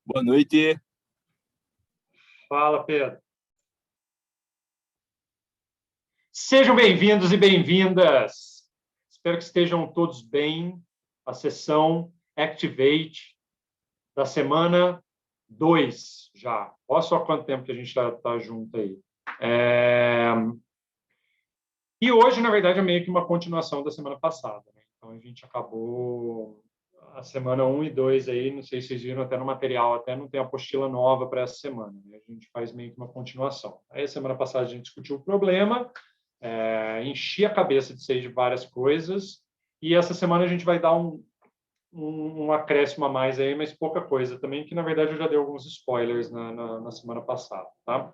Boa noite. Fala, Pedro. Sejam bem-vindos e bem-vindas. Espero que estejam todos bem. A sessão Activate da semana 2 já. Olha só quanto tempo que a gente está junto aí. E hoje, na verdade, é meio que uma continuação da semana passada, né? Então, a gente acabou a semana 1 e 2 aí, não sei se vocês viram até no material, até não tem apostila nova para essa semana, né? A gente faz meio que uma continuação. Aí, a semana passada, a gente discutiu o problema, enchi a cabeça de vocês de várias coisas, e essa semana a gente vai dar um acréscimo a mais aí, mas pouca coisa também, que na verdade eu já dei alguns spoilers na semana passada, tá?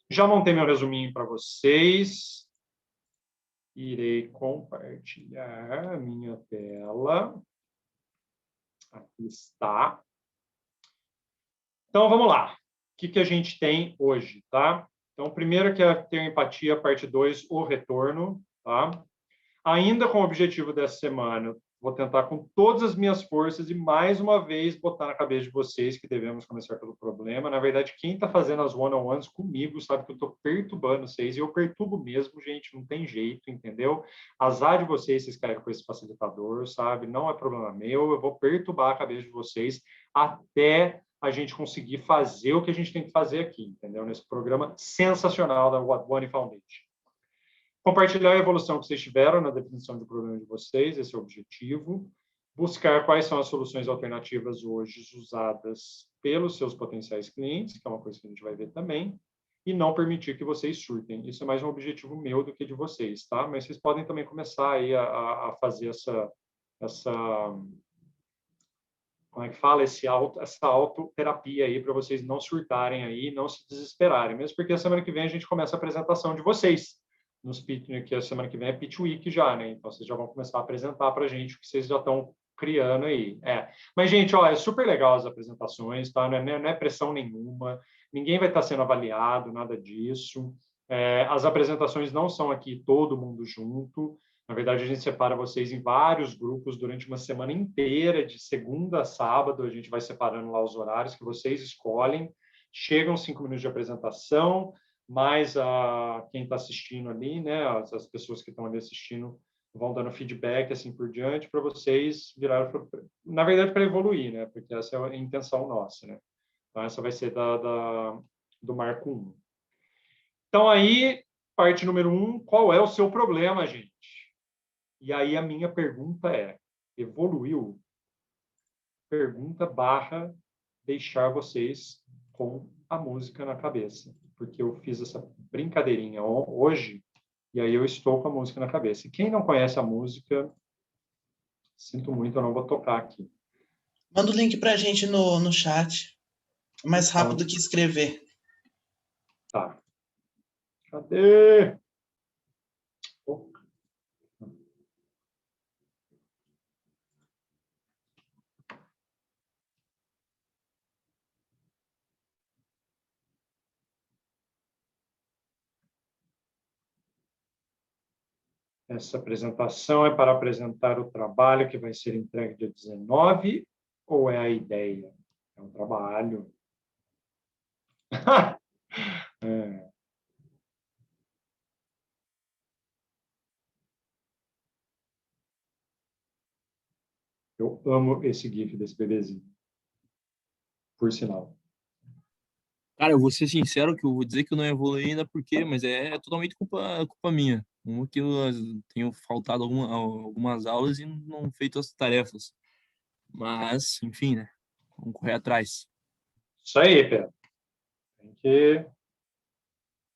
Já montei meu resuminho para vocês. Irei compartilhar a minha tela. Aqui está. Então, vamos lá. O que a gente tem hoje, tá? Então, primeiro que é ter empatia, parte 2, o retorno, tá? Ainda com o objetivo dessa semana, vou tentar com todas as minhas forças e mais uma vez botar na cabeça de vocês que devemos começar pelo problema. Na verdade, quem está fazendo as one-on-ones comigo sabe que eu estou perturbando vocês e eu perturbo mesmo, gente, não tem jeito, entendeu? Azar de vocês, vocês caem com esse facilitador, sabe? Não é problema meu, eu vou perturbar a cabeça de vocês até a gente conseguir fazer o que a gente tem que fazer aqui, entendeu? Nesse programa sensacional da What One Foundation. Compartilhar a evolução que vocês tiveram na definição do problema de vocês, esse é o objetivo. Buscar quais são as soluções alternativas hoje usadas pelos seus potenciais clientes, que é uma coisa que a gente vai ver também, e não permitir que vocês surtem. Isso é mais um objetivo meu do que de vocês, tá? Mas vocês podem também começar aí a fazer essa como é que fala, essa autoterapia aí para vocês não surtarem aí, não se desesperarem, mesmo porque a semana que vem a gente começa a apresentação de vocês nos pitch, que a semana que vem é Pitch Week já, né? Então vocês já vão começar a apresentar para a gente o que vocês já estão criando aí. Mas, gente, ó, é super legal as apresentações, tá? Não é pressão nenhuma, ninguém vai estar sendo avaliado, nada disso. As apresentações não são aqui todo mundo junto. Na verdade, a gente separa vocês em vários grupos durante uma semana inteira, de segunda a sábado. A gente vai separando lá os horários que vocês escolhem. Chegam 5 minutos de apresentação, mais quem está assistindo ali, né? As pessoas que estão ali assistindo vão dando feedback, assim por diante, para vocês virarem, na verdade, para evoluir, né? Porque essa é a intenção nossa, né? Então, essa vai ser do Marco 1. Então, aí, parte número 1, qual é o seu problema, gente? E aí a minha pergunta é, evoluiu? Pergunta / deixar vocês com a música na cabeça. Porque eu fiz essa brincadeirinha hoje, e aí eu estou com a música na cabeça. E quem não conhece a música, sinto muito, eu não vou tocar aqui. Manda o link pra gente no chat. É mais rápido Então, que escrever. Tá. Cadê? Essa apresentação é para apresentar o trabalho que vai ser entregue dia 19, ou é a ideia? É um trabalho. Eu amo esse GIF desse bebezinho. Por sinal. Cara, eu vou ser sincero que eu vou dizer que eu não evoluí ainda porque, mas é totalmente culpa minha. Uma que eu tenho faltado algumas aulas e não feito as tarefas. Mas, enfim, né? Vamos correr atrás. Isso aí, Pedro. Tem que...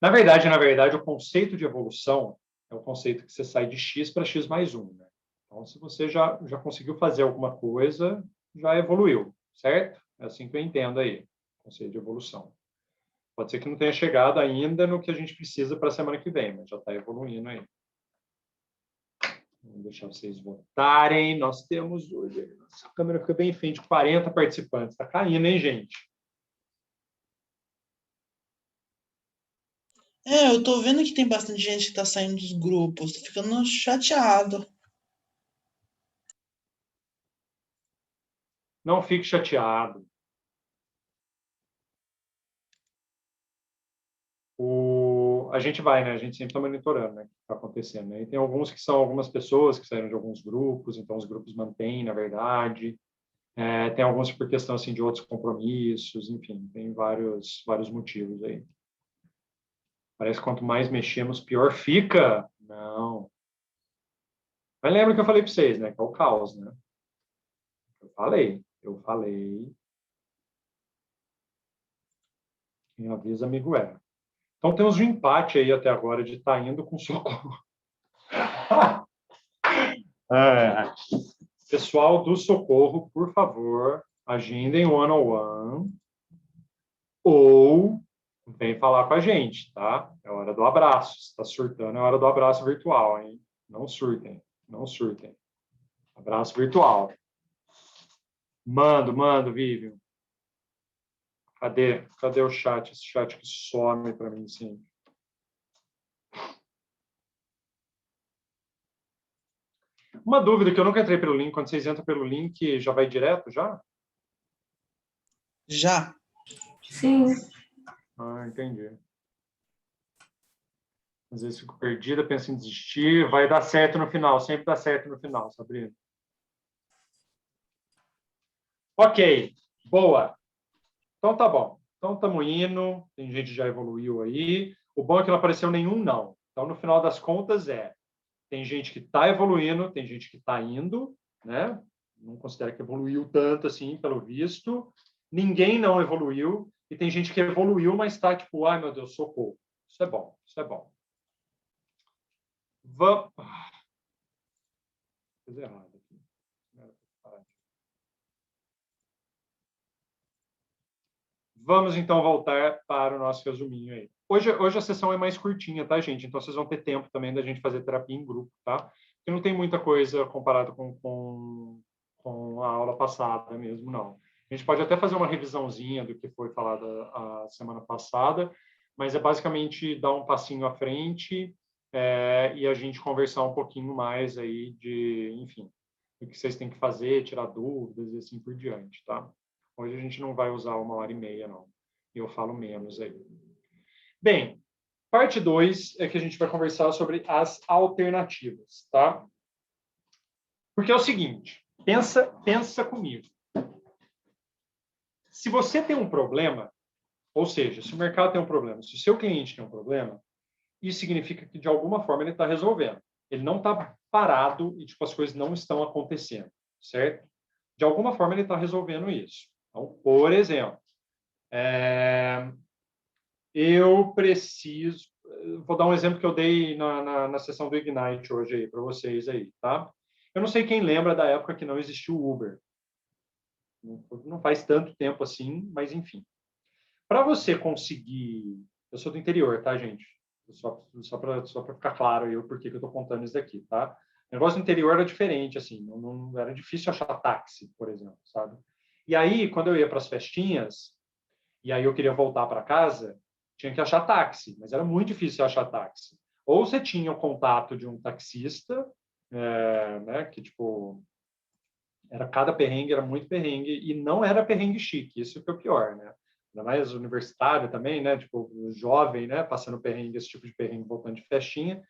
Na verdade, o conceito de evolução é o conceito que você sai de X para X mais 1. Né? Então, se você já conseguiu fazer alguma coisa, já evoluiu, certo? É assim que eu entendo aí, o conceito de evolução. Pode ser que não tenha chegado ainda no que a gente precisa para a semana que vem, mas já está evoluindo aí. Vou deixar vocês votarem. Nós temos hoje... Nossa, a câmera fica bem em frente, 40 participantes. Está caindo, hein, gente? Eu tô vendo que tem bastante gente que tá saindo dos grupos. Tô ficando chateado. Não fique chateado. a gente vai, né? A gente sempre está monitorando, né, o que está acontecendo, né? E tem alguns que são algumas pessoas que saíram de alguns grupos, então os grupos mantêm, na verdade. Tem alguns por questão assim de outros compromissos, enfim, tem vários motivos aí. Parece que quanto mais mexemos, pior fica. Não. Mas lembra que eu falei para vocês, né? Que é o caos, né? Eu falei. Quem avisa, amigo é. Então temos um empate aí até agora de estar indo com socorro. Pessoal do socorro, por favor, agendem one-on-one ou vem falar com a gente, tá? É hora do abraço. Se está surtando, é hora do abraço virtual, hein? Não surtem, não surtem. Abraço virtual. Mando, Vivian. Cadê o chat? Esse chat que some para mim, sim. Uma dúvida que eu nunca entrei pelo link. Quando vocês entram pelo link, já vai direto, já? Já. Sim. Entendi. Às vezes fico perdida, penso em desistir. Vai dar certo no final. Sempre dá certo no final, Sabrina. Ok. Boa. Então tá bom. Então estamos indo. Tem gente que já evoluiu aí. O bom é que não apareceu nenhum não. Então, no final das contas, tem gente que está evoluindo, tem gente que está indo, né? Não considera que evoluiu tanto assim, pelo visto. Ninguém não evoluiu. E tem gente que evoluiu, mas está tipo, ai meu Deus, socorro. Isso é bom, isso é bom. Vamos. Fiz errado aqui. Vamos então voltar para o nosso resuminho aí. Hoje a sessão é mais curtinha, tá, gente? Então vocês vão ter tempo também da gente fazer terapia em grupo, tá? Porque não tem muita coisa comparado com a aula passada mesmo, não. A gente pode até fazer uma revisãozinha do que foi falado a semana passada, mas é basicamente dar um passinho à frente e a gente conversar um pouquinho mais aí enfim, o que vocês têm que fazer, tirar dúvidas e assim por diante, tá? Hoje a gente não vai usar 1h30, não. Eu falo menos aí. Bem, parte 2 é que a gente vai conversar sobre as alternativas, tá? Porque é o seguinte, pensa comigo. Se você tem um problema, ou seja, se o mercado tem um problema, se o seu cliente tem um problema, isso significa que, de alguma forma, ele está resolvendo. Ele não está parado e tipo, as coisas não estão acontecendo, certo? De alguma forma, ele está resolvendo isso. Então, por exemplo, eu preciso... Vou dar um exemplo que eu dei na sessão do Ignite hoje aí para vocês aí, tá? Eu não sei quem lembra da época que não existiu o Uber. Não faz tanto tempo assim, mas enfim. Para você conseguir... Eu sou do interior, tá, gente? Só para ficar claro aí o porquê que eu estou contando isso daqui, tá? O negócio do interior era diferente, assim. Não era difícil achar táxi, por exemplo, sabe? E aí, quando eu ia para as festinhas, e aí eu queria voltar para casa, tinha que achar táxi, mas era muito difícil achar táxi. Ou você tinha o contato de um taxista, né, que, tipo, cada perrengue era muito perrengue, e não era perrengue chique, isso que é o pior, né? Ainda mais universitário também, né? Tipo, jovem, né? Passando perrengue, esse tipo de perrengue, voltando de festinha.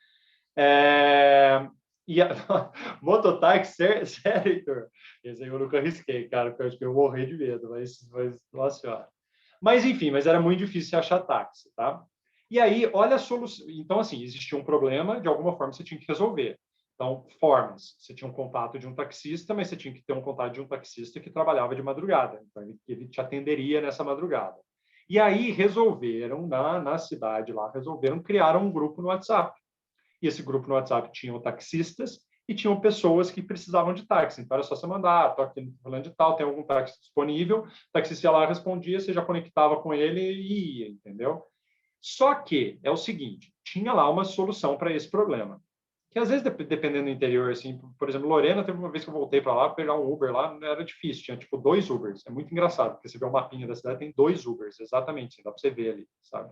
E a mototáxi, sério, Heitor? Esse aí eu nunca arrisquei, cara, porque eu acho que eu morri de medo, mas nossa senhora. Mas, enfim, mas era muito difícil achar táxi, tá? E aí, olha a solução. Então, assim, existia um problema, de alguma forma você tinha que resolver. Então, formas. Você tinha um contato de um taxista, mas você tinha que ter um contato de um taxista que trabalhava de madrugada. Então, ele te atenderia nessa madrugada. E aí, resolveram, na cidade lá, criaram um grupo no WhatsApp. E esse grupo no WhatsApp tinham taxistas e tinham pessoas que precisavam de táxi. Então, era só você mandar, estou aqui falando de tal, tem algum táxi disponível, o taxista ia lá, respondia, você já conectava com ele e ia, entendeu? Só que, é o seguinte, tinha lá uma solução para esse problema. Que às vezes, dependendo do interior, assim, por exemplo, Lorena, teve uma vez que eu voltei para lá, pegar um Uber lá, era difícil, tinha tipo 2 Ubers. É muito engraçado, porque você vê o mapinha da cidade, tem 2 Ubers, exatamente, assim, dá para você ver ali, sabe?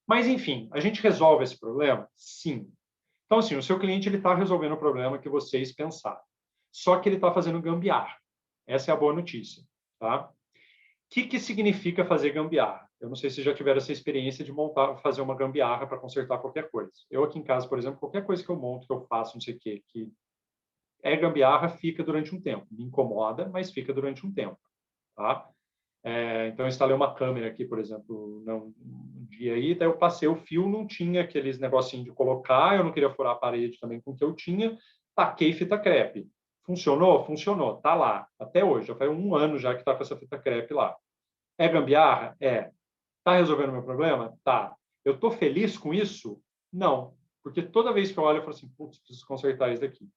Mas, enfim, a gente resolve esse problema? Sim. Então, assim, o seu cliente está resolvendo o problema que vocês pensaram. Só que ele está fazendo gambiarra. Essa é a boa notícia, tá? que significa fazer gambiarra? Eu não sei se já tiveram essa experiência de fazer uma gambiarra para consertar qualquer coisa. Eu aqui em casa, por exemplo, qualquer coisa que eu monto, que eu faço, não sei o quê, que é gambiarra, fica durante um tempo. Me incomoda, mas fica durante um tempo, tá? Então, eu instalei uma câmera aqui, por exemplo, um dia aí, daí eu passei o fio, não tinha aqueles negocinho de colocar, eu não queria furar a parede também com o que eu tinha, taquei fita crepe. Funcionou? Funcionou, tá lá, até hoje, já faz um ano já que tá com essa fita crepe lá. É gambiarra? É. Tá resolvendo o meu problema? Tá. Eu tô feliz com isso? Não. Porque toda vez que eu olho, eu falo assim, putz, preciso consertar isso daqui.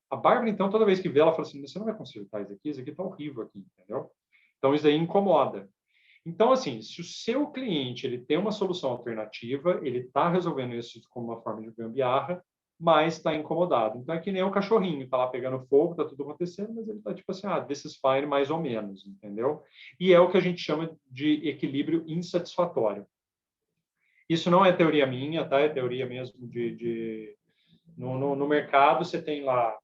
A Bárbara, então, toda vez que vê, ela fala assim, você não vai consertar isso aqui tá horrível aqui, entendeu? Então, isso aí incomoda. Então, assim, se o seu cliente ele tem uma solução alternativa, ele está resolvendo isso como uma forma de gambiarra, mas está incomodado. Então, é que nem o cachorrinho, está lá pegando fogo, está tudo acontecendo, mas ele está tipo assim, this is fine, mais ou menos, entendeu? E é o que a gente chama de equilíbrio insatisfatório. Isso não é teoria minha, tá? É teoria mesmo no mercado você tem lá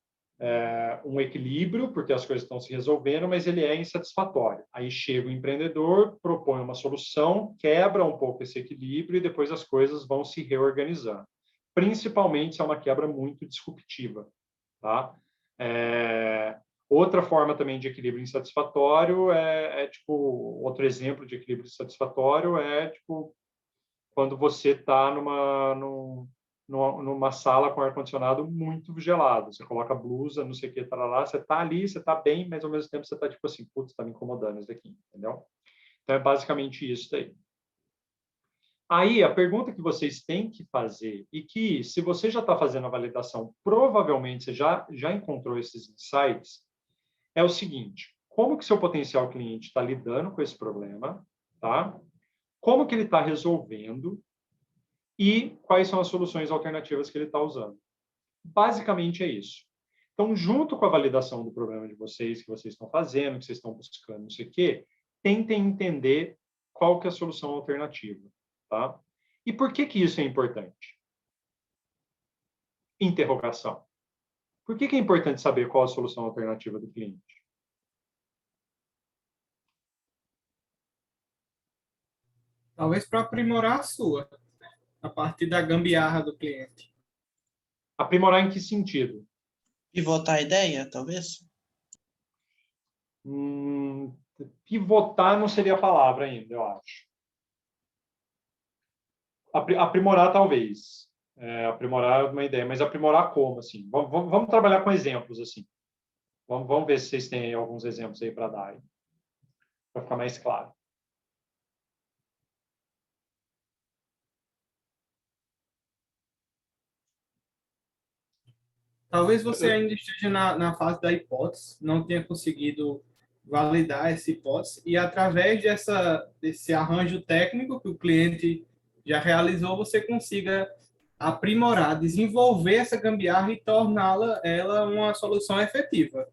um equilíbrio, porque as coisas estão se resolvendo, mas ele é insatisfatório. Aí chega o empreendedor, propõe uma solução, quebra um pouco esse equilíbrio e depois as coisas vão se reorganizando. Principalmente se é uma quebra muito disruptiva. Tá? Outra forma também de equilíbrio insatisfatório tipo, outro exemplo de equilíbrio insatisfatório tipo, quando você está numa sala com ar-condicionado muito gelado. Você coloca blusa, não sei o que, tá lá, você está ali, você está bem, mas ao mesmo tempo você está tipo assim, putz, está me incomodando isso daqui, entendeu? Então é basicamente isso daí. Aí, a pergunta que vocês têm que fazer, e que se você já está fazendo a validação, provavelmente você já encontrou esses insights, é o seguinte, como que seu potencial cliente está lidando com esse problema, tá? Como que ele está resolvendo e quais são as soluções alternativas que ele está usando. Basicamente é isso. Então, junto com a validação do problema de vocês, que vocês estão fazendo, que vocês estão buscando, não sei o quê, tentem entender qual que é a solução alternativa. Tá? E por que isso é importante? Interrogação. Por que é importante saber qual a solução alternativa do cliente? Talvez para aprimorar a sua, a partir da gambiarra do cliente. Aprimorar em que sentido? Pivotar a ideia, talvez? Pivotar não seria a palavra ainda, eu acho. Aprimorar, talvez. Aprimorar uma ideia, mas aprimorar como? Assim? Vamos trabalhar com exemplos. Assim. Vamos ver se vocês têm alguns exemplos aí para dar, para ficar mais claro. Talvez você ainda esteja na fase da hipótese, não tenha conseguido validar essa hipótese, e através desse arranjo técnico que o cliente já realizou, você consiga aprimorar, desenvolver essa gambiarra e torná-la uma solução efetiva.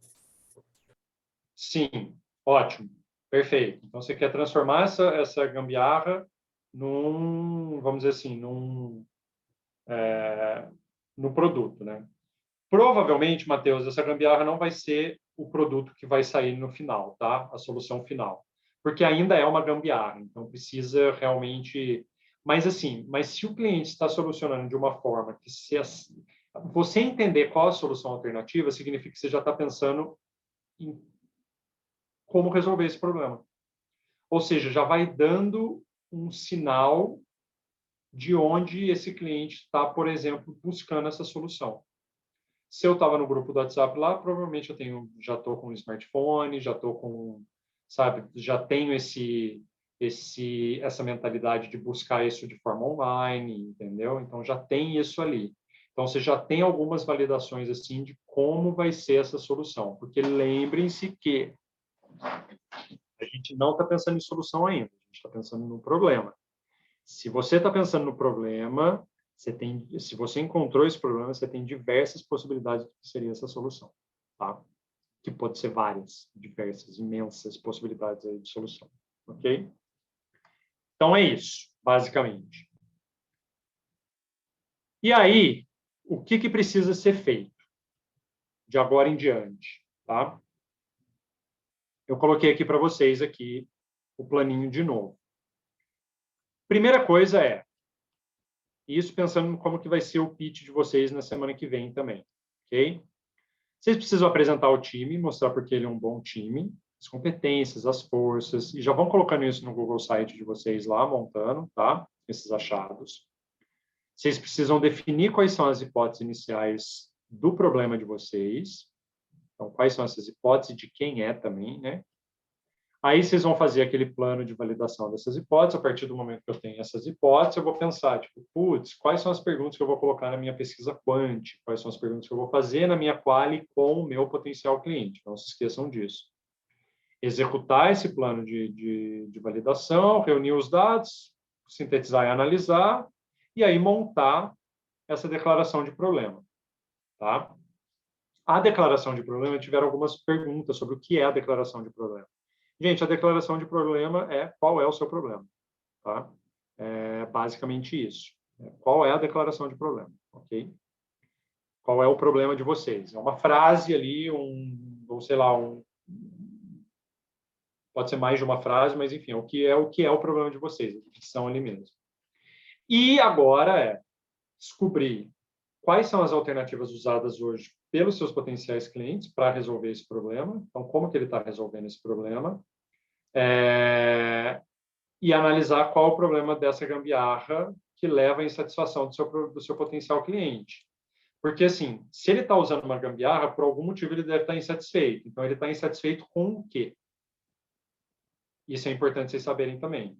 Sim, ótimo, perfeito. Então, você quer transformar essa gambiarra vamos dizer assim, no produto, né? Provavelmente, Matheus, essa gambiarra não vai ser o produto que vai sair no final, tá? A solução final. Porque ainda é uma gambiarra, então precisa realmente... Mas se o cliente está solucionando de uma forma que você entender qual a solução alternativa, significa que você já está pensando em como resolver esse problema. Ou seja, já vai dando um sinal de onde esse cliente está, por exemplo, buscando essa solução. Se eu estava no grupo do WhatsApp lá, provavelmente já estou com um smartphone, já estou com, sabe, já tenho essa mentalidade de buscar isso de forma online, entendeu? Então já tem isso ali. Então você já tem algumas validações assim de como vai ser essa solução, porque lembrem-se que a gente não está pensando em solução ainda, a gente está pensando no problema. Se você está pensando no problema, se você encontrou esse problema, você tem diversas possibilidades de que seria essa solução, tá? Que pode ser várias, diversas, imensas possibilidades aí de solução, ok? Então é isso, basicamente. E aí, o que precisa ser feito de agora em diante, tá? Eu coloquei aqui para vocês aqui o planinho de novo. Primeira coisa é, isso pensando como que vai ser o pitch de vocês na semana que vem também, ok? Vocês precisam apresentar o time, mostrar porque ele é um bom time, as competências, as forças, e já vão colocando isso no Google Site de vocês lá, montando, tá? Esses achados. Vocês precisam definir quais são as hipóteses iniciais do problema de vocês. Então, quais são essas hipóteses, de quem é também, né? Aí vocês vão fazer aquele plano de validação dessas hipóteses. A partir do momento que eu tenho essas hipóteses, eu vou pensar, tipo, putz, quais são as perguntas que eu vou colocar na minha pesquisa quant? Quais são as perguntas que eu vou fazer na minha quali com o meu potencial cliente? Não se esqueçam disso. Executar esse plano de validação, reunir os dados, sintetizar e analisar, e aí montar essa declaração de problema, tá? A declaração de problema, tiveram algumas perguntas sobre o que é a declaração de problema. Gente, a declaração de problema é qual é o seu problema, tá? É basicamente isso. Qual é a declaração de problema, ok? Qual é o problema de vocês? É uma frase ali, ou sei lá, pode ser mais de uma frase, mas enfim, o que é o problema de vocês, a definição ali mesmo. E agora é descobrir quais são as alternativas usadas hoje pelos seus potenciais clientes para resolver esse problema. Então, como que ele está resolvendo esse problema? E analisar qual o problema dessa gambiarra que leva à insatisfação do seu potencial cliente. Porque, assim, se ele está usando uma gambiarra, por algum motivo ele deve estar insatisfeito. Então, ele está insatisfeito com o quê? Isso é importante vocês saberem também.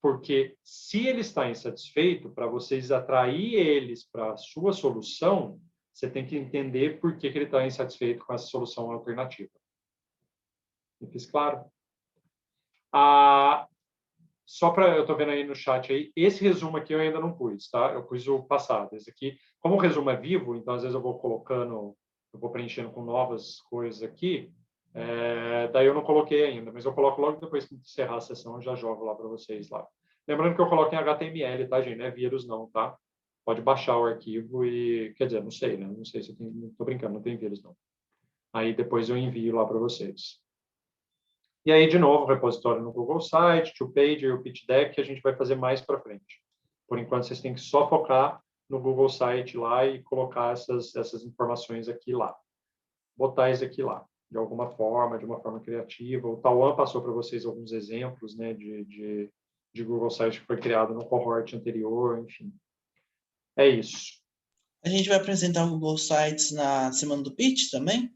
Porque se ele está insatisfeito, para vocês atrair eles para a sua solução, você tem que entender por que ele está insatisfeito com essa solução alternativa. Me fiz claro? Só para eu estou vendo aí no chat aí, esse resumo aqui eu ainda não pus, tá? Eu pus o passado. Esse aqui, como o resumo é vivo, então às vezes eu vou colocando, eu vou preenchendo com novas coisas aqui. Daí eu não coloquei ainda, mas eu coloco logo depois que encerrar a sessão, eu já jogo lá para vocês lá. Lembrando que eu coloco em HTML, tá, gente? Não é vírus não, tá? Pode baixar o arquivo e, quer dizer, não sei, né? Não sei se eu tenho, tô brincando, não tem vírus não. Aí depois eu envio lá para vocês. E aí, de novo, o repositório no Google Site, two-page e o pitch deck, que a gente vai fazer mais para frente. Por enquanto, vocês têm que só focar no Google Site lá e colocar essas informações aqui lá. Botar isso aqui lá, de alguma forma, de uma forma criativa. O Tauan passou para vocês alguns exemplos, né, de Google Site que foi criado no cohort anterior, enfim. É isso. A gente vai apresentar o Google Sites na semana do pitch também?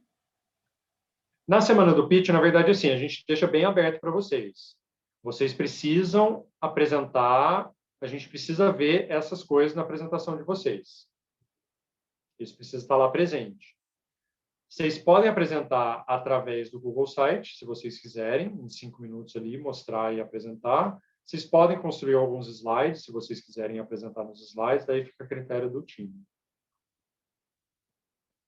Na semana do pitch, na verdade, assim, a gente deixa bem aberto para vocês. Vocês precisam apresentar, a gente precisa ver essas coisas na apresentação de vocês. Isso precisa estar lá presente. Vocês podem apresentar através do Google Site, se vocês quiserem, em 5 minutos ali, mostrar e apresentar. Vocês podem construir alguns slides, se vocês quiserem apresentar nos slides, daí fica a critério do time.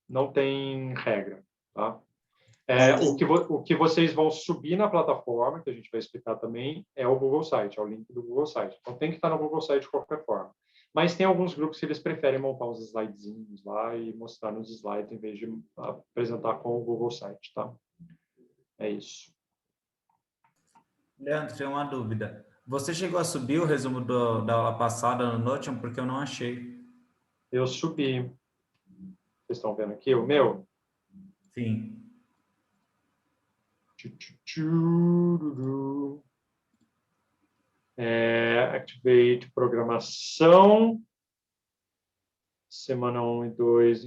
Não tem regra, tá? O que vocês vão subir na plataforma, que a gente vai explicar também, é o Google Site, é o link do Google Site. Então, tem que estar no Google Site de qualquer forma. Mas tem alguns grupos que eles preferem montar uns slidezinhos lá e mostrar nos slides, em vez de apresentar com o Google Site, tá? É isso. Leandro, tem uma dúvida. Você chegou a subir o resumo da aula passada no Notion? Porque eu não achei. Eu subi. Vocês estão vendo aqui o meu? Sim. Activate programação. Semana 1 e 2.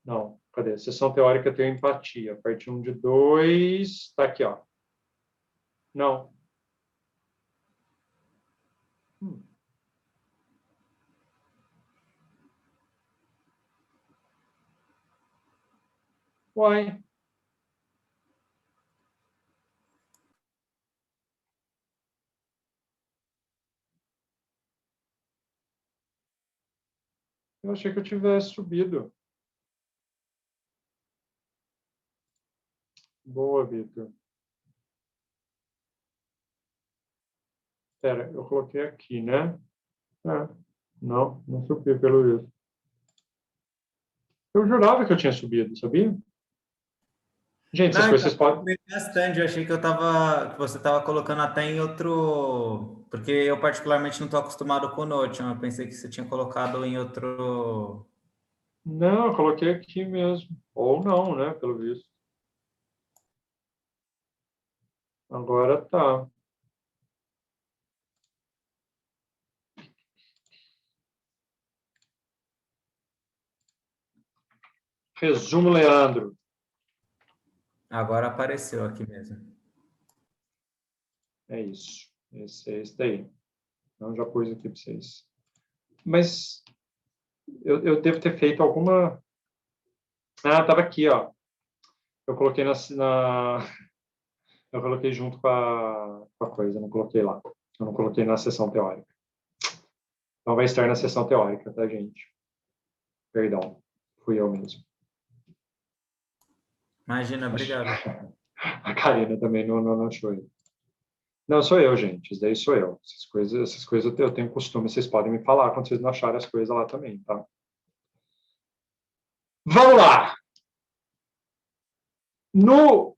Não, cadê? Sessão teórica tem empatia. Parte 1 de 2. Está aqui, ó. Não. Uai. Eu achei que eu tivesse subido. Boa, Vitor. Espera, eu coloquei aqui, né? Não subi pelo isso. Eu jurava que eu tinha subido, sabia? Gente, essas Não, coisas então, vocês podem... eu vi bastante, eu achei que que você estava colocando até em outro, porque eu particularmente não estou acostumado com o Notion, eu pensei que você tinha colocado em outro. Não, eu coloquei aqui mesmo. Ou não, né? Pelo visto. Agora tá. Resumo, Leandro. Agora apareceu aqui mesmo. É isso. Esse é esse daí. Então, já pus aqui para vocês. Mas eu devo ter feito alguma... Ah, estava aqui, ó. Eu coloquei eu coloquei junto com a coisa, não coloquei lá. Eu não coloquei na sessão teórica. Então vai estar na sessão teórica, tá, gente? Perdão, fui eu mesmo. Imagina, obrigado. A Karina também não achou aí. Não, sou eu, gente. Isso daí sou eu. Essas coisas eu tenho costume. Vocês podem me falar quando vocês não acharem as coisas lá também, tá? Vamos lá! No,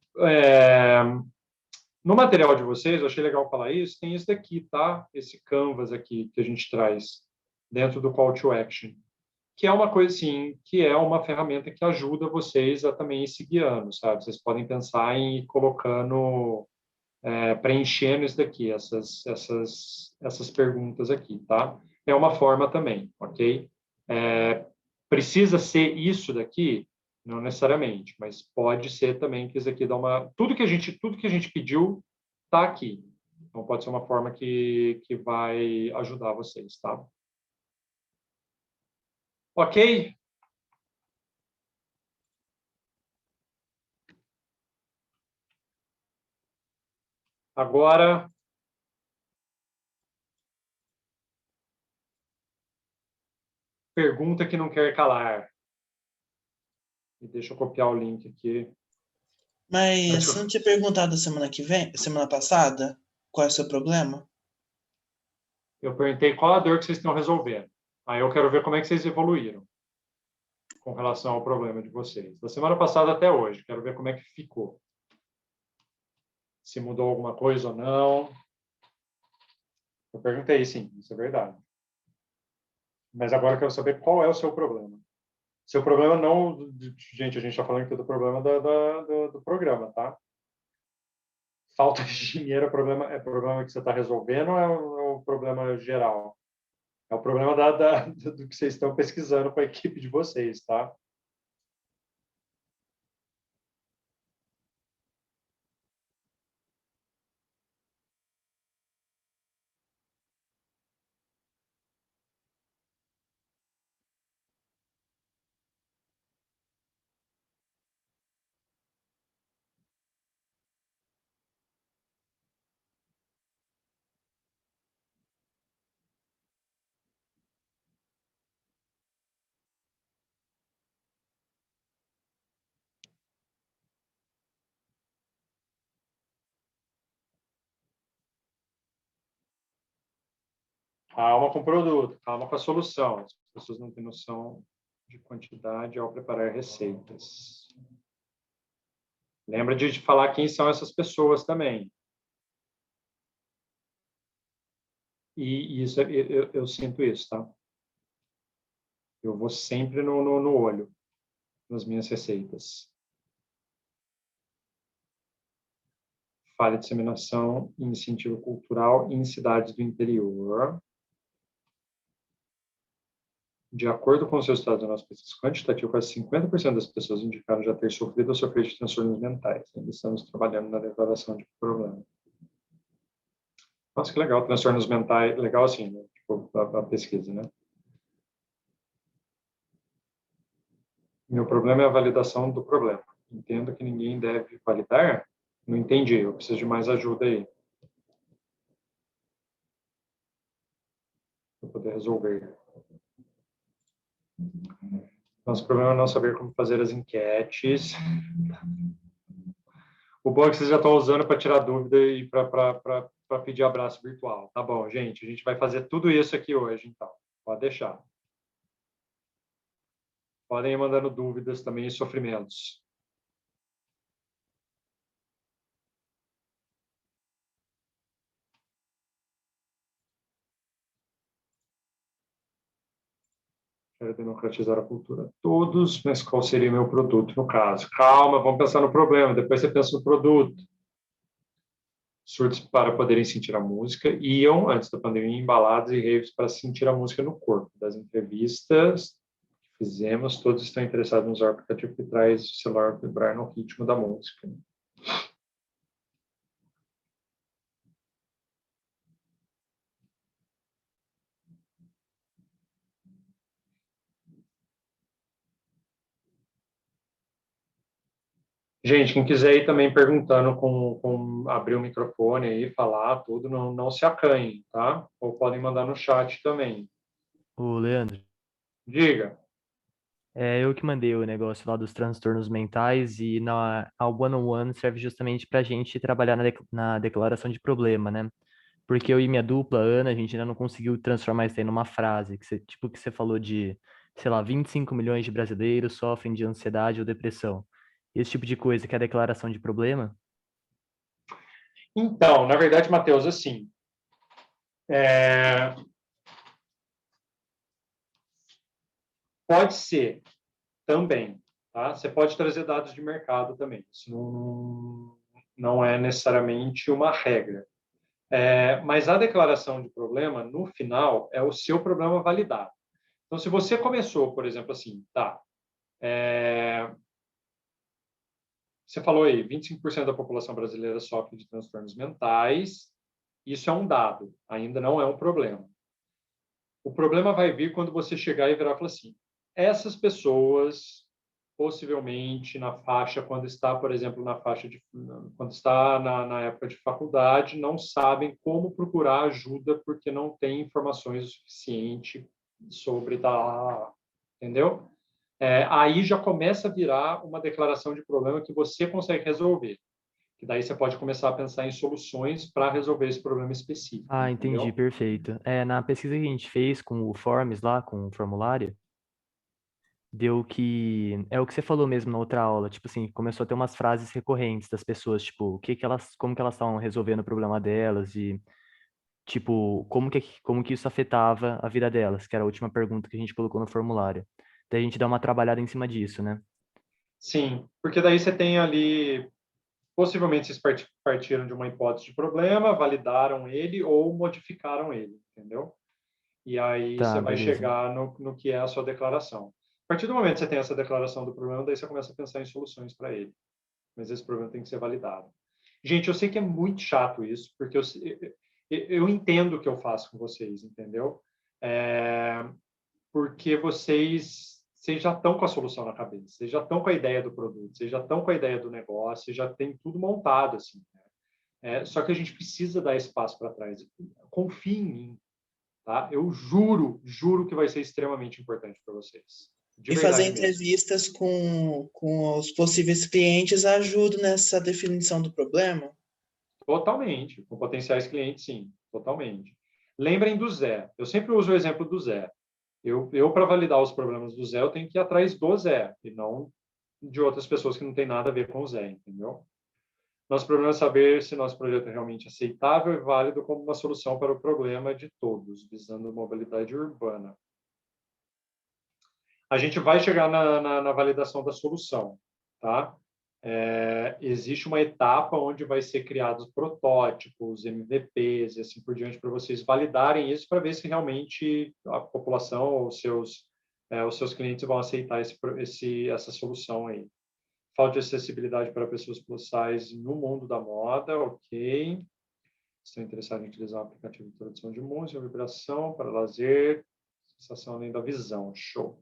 no material de vocês, eu achei legal falar isso, tem isso daqui, tá? Esse canvas aqui que a gente traz dentro do Call to Action, que é uma coisa assim, que é uma ferramenta que ajuda vocês a também ir se guiando, sabe? Vocês podem pensar em ir colocando, preenchendo isso daqui, essas perguntas aqui, tá? É uma forma também, ok? Precisa ser isso daqui? Não necessariamente, mas pode ser também que isso aqui dá uma... tudo que a gente pediu está aqui. Então, pode ser uma forma que vai ajudar vocês, tá? Ok? Agora, pergunta que não quer calar. E deixa eu copiar o link aqui. Mas você não tinha perguntado semana passada, qual é o seu problema? Eu perguntei qual a dor que vocês estão resolvendo. Aí eu quero ver como é que vocês evoluíram com relação ao problema de vocês. Da semana passada até hoje. Quero ver como é que ficou. Se mudou alguma coisa ou não. Eu perguntei, sim. Isso é verdade. Mas agora eu quero saber qual é o seu problema. Seu problema não... Gente, a gente está falando aqui do problema do programa, tá? Falta de dinheiro é problema que você está resolvendo ou é um problema geral? É o problema do que vocês estão pesquisando com a equipe de vocês, tá? Calma com o produto, calma com a solução. As pessoas não têm noção de quantidade ao preparar receitas. Lembra de falar quem são essas pessoas também. E isso, eu sinto isso, tá? Eu vou sempre no olho nas minhas receitas. Falha de disseminação e incentivo cultural em cidades do interior. De acordo com os resultados da nossa pesquisa quantitativa, quase 50% das pessoas indicaram já ter sofrido ou sofrer de transtornos mentais. Ainda estamos trabalhando na declaração de problema. Nossa, que legal, transtornos mentais, legal assim, né? Tipo, a pesquisa, né? Meu problema é a validação do problema. Entendo que ninguém deve validar? Não entendi, eu preciso de mais ajuda aí. Para poder resolver. Nosso problema é não saber como fazer as enquetes. O bom é que vocês já estão usando para tirar dúvida e para pedir abraço virtual. Tá bom, gente, a gente vai fazer tudo isso aqui hoje, então. Pode deixar. Podem ir mandando dúvidas também e sofrimentos. Quero democratizar a cultura. Todos, mas qual seria o meu produto no caso? Calma, vamos pensar no problema, depois você pensa no produto. Surdos para poderem sentir a música iam, antes da pandemia, em baladas e raves para sentir a música no corpo. Das entrevistas que fizemos, todos estão interessados em usar o aplicativo que traz o celular vibrar no ritmo da música. Gente, quem quiser ir também perguntando abrir o microfone aí, falar tudo, não se acanhem, tá? Ou podem mandar no chat também. Ô, Leandro, Diga. eu que mandei o negócio lá dos transtornos mentais e a One-on-One serve justamente para a gente trabalhar na declaração de problema, né? Porque eu e minha dupla, Ana, a gente ainda não conseguiu transformar isso aí numa frase, que você falou de, sei lá, 25 milhões de brasileiros sofrem de ansiedade ou depressão. Esse tipo de coisa que é a declaração de problema? Então, na verdade, Matheus, assim, pode ser também, tá? Você pode trazer dados de mercado também. Isso não é necessariamente uma regra. Mas a declaração de problema, no final, é o seu problema validado. Então, se você começou, por exemplo, assim, tá, você falou aí, 25% da população brasileira sofre de transtornos mentais, isso é um dado, ainda não é um problema. O problema vai vir quando você chegar e virar e falar assim, essas pessoas, possivelmente na faixa, quando está, por exemplo, quando está na época de faculdade, não sabem como procurar ajuda porque não tem informações o suficiente sobre entendeu? Aí já começa a virar uma declaração de problema que você consegue resolver. Que daí você pode começar a pensar em soluções para resolver esse problema específico. Ah, entendi, entendeu? perfeito. Na pesquisa que a gente fez com o Forms lá, com o formulário, deu que é o que você falou mesmo na outra aula, tipo assim, começou a ter umas frases recorrentes das pessoas, tipo, como que elas estavam resolvendo o problema delas e tipo, como que isso afetava a vida delas, que era a última pergunta que a gente colocou no formulário. Daí a gente dá uma trabalhada em cima disso, né? Sim, porque daí você tem ali, possivelmente vocês partiram de uma hipótese de problema, validaram ele ou modificaram ele, entendeu? E aí você Tá, vai beleza. chegar no que é a sua declaração. A partir do momento que você tem essa declaração do problema, daí você começa a pensar em soluções para ele. Mas esse problema tem que ser validado. Gente, eu sei que é muito chato isso, porque eu entendo o que eu faço com vocês, entendeu? Porque vocês já estão com a solução na cabeça, vocês já estão com a ideia do produto, vocês já estão com a ideia do negócio, já tem tudo montado, assim. Né? Só que a gente precisa dar espaço para trás. Confie em mim, tá? Eu juro que vai ser extremamente importante para vocês. De E fazer verdade mesmo. entrevistas com os possíveis clientes ajuda nessa definição do problema? Totalmente. Com potenciais clientes, sim. Totalmente. Lembrem do Zé. Eu sempre uso o exemplo do Zé. Eu para validar os problemas do Zé, eu tenho que ir atrás do Zé, e não de outras pessoas que não têm nada a ver com o Zé, entendeu? Nosso problema é saber se nosso projeto é realmente aceitável e válido como uma solução para o problema de todos, visando a mobilidade urbana. A gente vai chegar na validação da solução, tá? Existe uma etapa onde vai ser criados protótipos, MVPs e assim por diante, para vocês validarem isso, para ver se realmente a população ou os seus clientes vão aceitar essa solução aí. Falta de acessibilidade para pessoas plus size no mundo da moda, ok. Estão interessados em utilizar um aplicativo de tradução de música, vibração para lazer, sensação além da visão, show.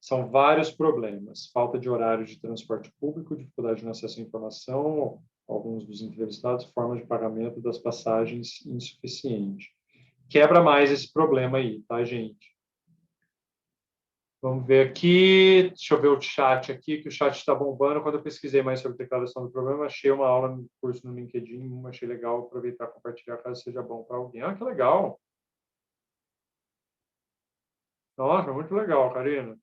São vários problemas. Falta de horário de transporte público, dificuldade no acesso à informação, alguns dos entrevistados, formas de pagamento das passagens insuficiente. Quebra mais esse problema aí, tá, gente? Vamos ver aqui. Deixa eu ver o chat aqui, que o chat está bombando. Quando eu pesquisei mais sobre declaração do problema, achei uma aula no curso no LinkedIn, achei legal aproveitar e compartilhar caso seja bom para alguém. Ah, que legal! Nossa, muito legal, Karina.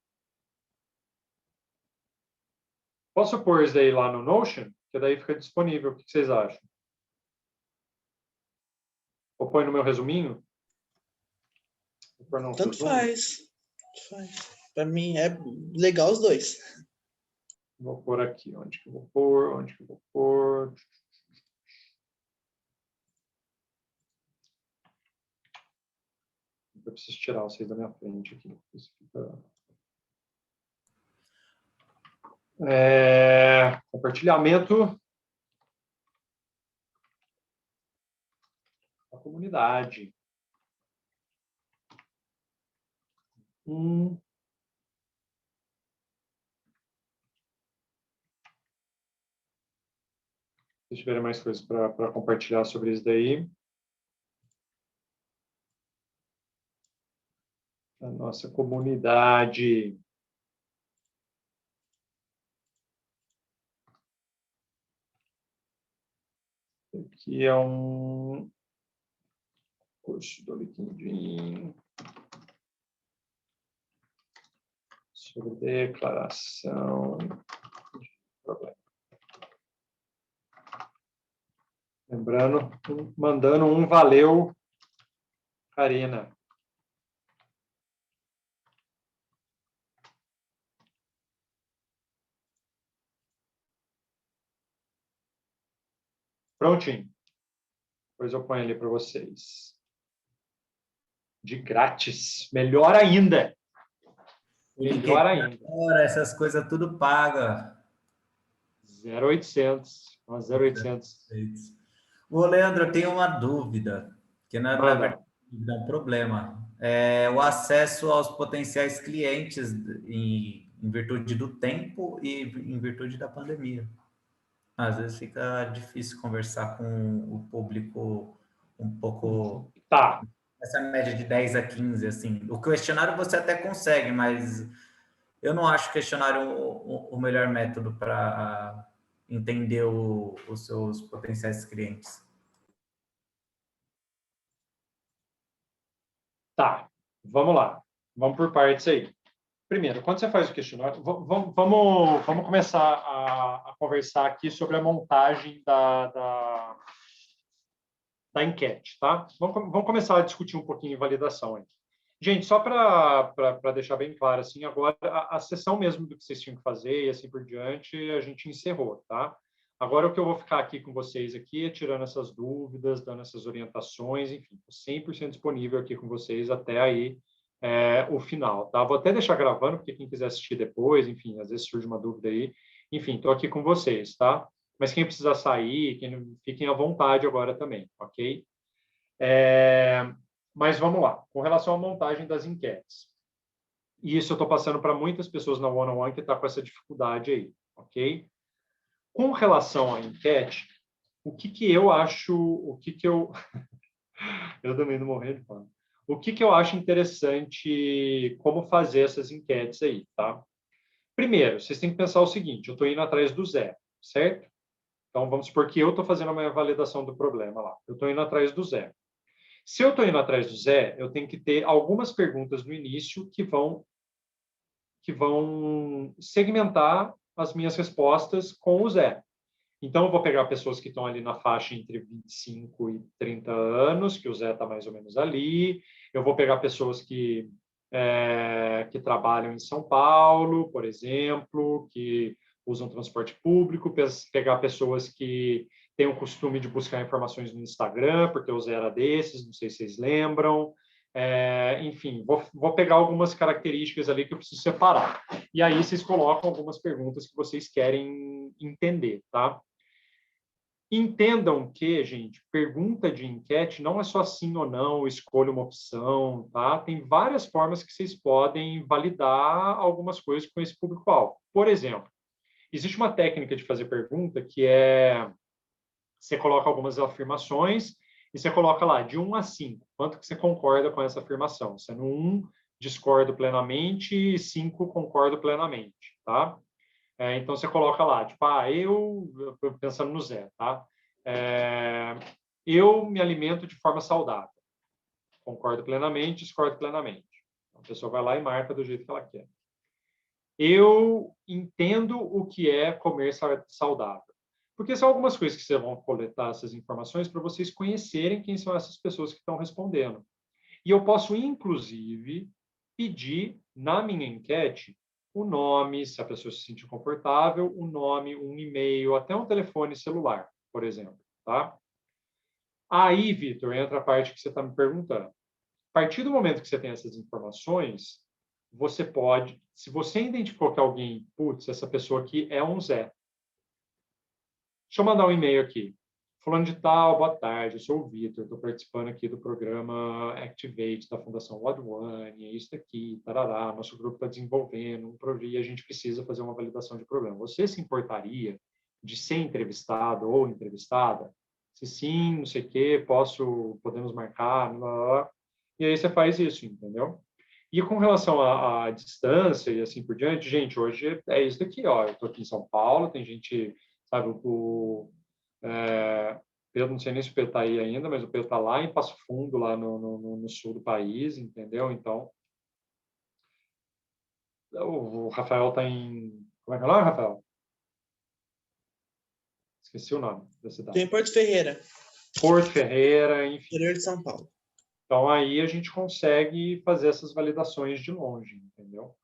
Posso pôr isso daí lá no Notion? Que daí fica disponível. O que vocês acham? Ou põe no meu resuminho? Vou pôr no Tanto resumo. faz. Tanto faz. Para mim é legal os dois. Vou pôr aqui. Onde que eu vou pôr? Onde que eu vou pôr? Eu preciso tirar vocês da minha frente aqui. Isso fica... compartilhamento da comunidade. Se vocês tiverem mais coisas para compartilhar sobre isso daí. A nossa comunidade. Aqui é um curso do LinkedIn sobre declaração de problema. Lembrando, mandando um valeu, Karina. Prontinho. Depois eu ponho ali para vocês. De grátis. Melhor ainda. Melhor ainda. Ora, essas coisas tudo paga. 0,800. 0,800. Ô, Leandro, eu tenho uma dúvida, que na verdade é um problema. O acesso aos potenciais clientes em virtude do tempo e em virtude da pandemia. Às vezes fica difícil conversar com o público um pouco... Tá. Essa média de 10 a 15, assim. O questionário você até consegue, mas eu não acho o questionário o melhor método para entender os seus potenciais clientes. Tá, vamos lá. Vamos por partes aí. Primeiro, quando você faz o questionário, vamos começar a conversar aqui sobre a montagem da enquete, tá? Vamos começar a discutir um pouquinho de validação aí. Gente, só para deixar bem claro, assim, agora a sessão mesmo do que vocês tinham que fazer e assim por diante, a gente encerrou, tá? Agora o que eu vou ficar aqui com vocês aqui é tirando essas dúvidas, dando essas orientações, enfim, 100% disponível aqui com vocês até aí o final, tá? Vou até deixar gravando, porque quem quiser assistir depois, enfim, às vezes surge uma dúvida aí. Enfim, estou aqui com vocês, tá? Mas quem precisar sair, fiquem à vontade agora também, ok? Mas vamos lá, com relação à montagem das enquetes. E isso eu estou passando para muitas pessoas na one-on-one que estão com essa dificuldade aí, ok? Com relação à enquete, o que eu acho, eu também não morrendo de fome. O que eu acho interessante como fazer essas enquetes aí, tá? Primeiro, vocês têm que pensar o seguinte, eu estou indo atrás do zero, certo? Então, vamos supor que eu estou fazendo a minha validação do problema lá. Eu estou indo atrás do zero. Se eu estou indo atrás do zero, eu tenho que ter algumas perguntas no início que vão segmentar as minhas respostas com o zero. Então, eu vou pegar pessoas que estão ali na faixa entre 25 e 30 anos, que o Zé está mais ou menos ali. Eu vou pegar pessoas que trabalham em São Paulo, por exemplo, que usam transporte público, pegar pessoas que têm o costume de buscar informações no Instagram, porque o Zé era desses, não sei se vocês lembram. Enfim, vou pegar algumas características ali que eu preciso separar. E aí vocês colocam algumas perguntas que vocês querem entender, tá? Entendam que, gente, pergunta de enquete não é só sim ou não, escolha uma opção, tá? Tem várias formas que vocês podem validar algumas coisas com esse público-alvo. Por exemplo, existe uma técnica de fazer pergunta que você coloca algumas afirmações e você coloca lá de 1 a 5, quanto que você concorda com essa afirmação. Sendo 1, discordo plenamente, e 5, concordo plenamente, tá? Então, você coloca lá, tipo, eu pensando no Zé, tá? Eu me alimento de forma saudável. Concordo plenamente, discordo plenamente. A pessoa vai lá e marca do jeito que ela quer. Eu entendo o que é comer saudável. Porque são algumas coisas que vocês vão coletar essas informações para vocês conhecerem quem são essas pessoas que estão respondendo. E eu posso, inclusive, pedir na minha enquete o nome, se a pessoa se sentir confortável, o nome, um e-mail, até um telefone celular, por exemplo, tá? Aí, Vitor, entra a parte que você está me perguntando. A partir do momento que você tem essas informações, você pode, se você identificou que alguém, putz, essa pessoa aqui é um Zé. Deixa eu mandar um e-mail aqui. Fulano de tal, boa tarde, eu sou o Vitor, estou participando aqui do programa Activate da Fundação Wad One, é isso aqui, tarará, nosso grupo está desenvolvendo um projeto e a gente precisa fazer uma validação de problema. Você se importaria de ser entrevistado ou entrevistada? Se sim, não sei o quê, podemos marcar, blá, blá, blá. E aí você faz isso, entendeu? E com relação à distância e assim por diante, gente, hoje é isso daqui, ó, eu estou aqui em São Paulo, tem gente, sabe, Pedro, não sei nem se o Pedro está aí ainda, mas o Pedro está lá em Passo Fundo, lá no sul do país, entendeu? Então, o Rafael está em... Como é que é o nome, Rafael? Esqueci o nome da cidade. Tem Porto Ferreira, Porto Ferreira, enfim. interior de São Paulo. Então, aí a gente consegue fazer essas validações de longe, entendeu?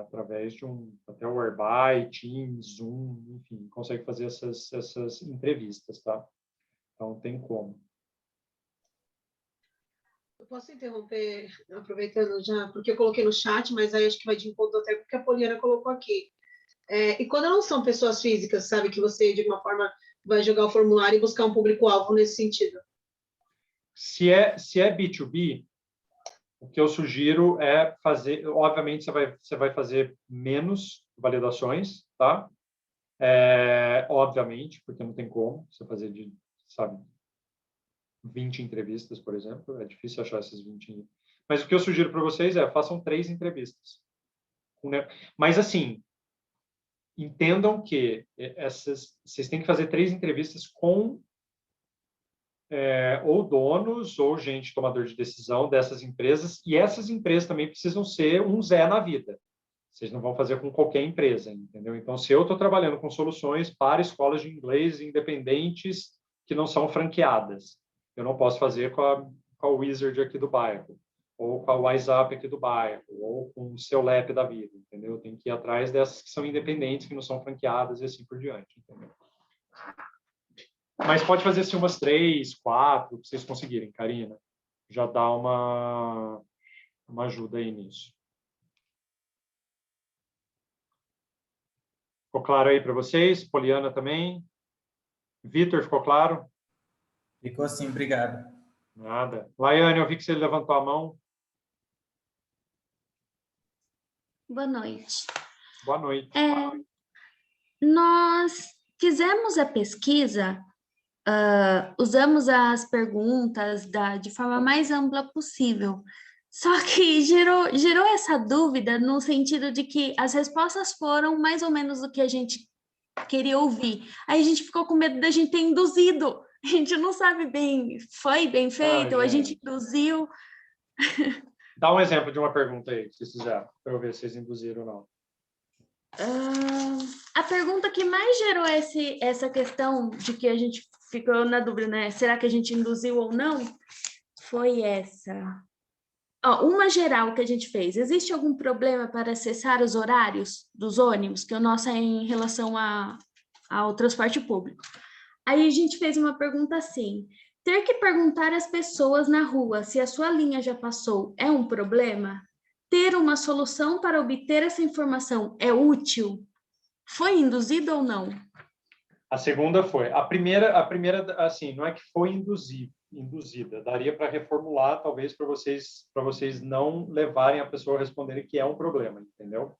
Através de até o Whereby, Teams, Zoom, enfim, consegue fazer essas entrevistas, tá? Então, tem como. Eu posso interromper, aproveitando já, porque eu coloquei no chat, mas aí acho que vai de encontro até porque a Poliana colocou aqui. E quando não são pessoas físicas, sabe, que você, de alguma forma, vai jogar o formulário e buscar um público-alvo nesse sentido? Se é B2B, o que eu sugiro é fazer, obviamente você vai fazer menos validações, tá? Obviamente, porque não tem como você fazer 20 entrevistas, por exemplo, é difícil achar essas 20. Mas o que eu sugiro para vocês façam 3 entrevistas. Mas assim, entendam que vocês têm que fazer 3 entrevistas com ou donos ou gente tomador de decisão dessas empresas, e essas empresas também precisam ser um Zé na vida. Vocês não vão fazer com qualquer empresa, entendeu? Então, se eu estou trabalhando com soluções para escolas de inglês independentes que não são franqueadas, eu não posso fazer com a Wizard aqui do bairro, ou com a WhatsApp aqui do bairro, ou com o seu Lep da vida, entendeu? Eu tenho que ir atrás dessas que são independentes, que não são franqueadas e assim por diante, entendeu? Mas pode fazer assim umas 3, 4, que vocês conseguirem, Karina. Já dá uma ajuda aí nisso. Ficou claro aí para vocês? Poliana também? Vitor, ficou claro? Ficou sim, obrigado. Nada. Laiane, eu vi que você levantou a mão. Boa noite. Boa noite. Nós fizemos a pesquisa, usamos as perguntas de forma mais ampla possível. Só que gerou essa dúvida no sentido de que as respostas foram mais ou menos o que a gente queria ouvir. Aí a gente ficou com medo da gente ter induzido. A gente não sabe bem, foi bem feito, ou a gente induziu. Dá um exemplo de uma pergunta aí, se vocês fizeram, para eu ver se vocês induziram ou não. A pergunta que mais gerou essa questão de que a gente ficou na dúvida, né? Será que a gente induziu ou não? Foi essa. Uma geral que a gente fez. Existe algum problema para acessar os horários dos ônibus? Que o nosso é em relação ao transporte público. Aí a gente fez uma pergunta assim: ter que perguntar às pessoas na rua se a sua linha já passou é um problema? Ter uma solução para obter essa informação é útil? Foi induzido ou não? A segunda foi. A primeira, assim, não é que foi induzida. Daria para reformular, talvez, para vocês não levarem a pessoa a responderem que é um problema, entendeu?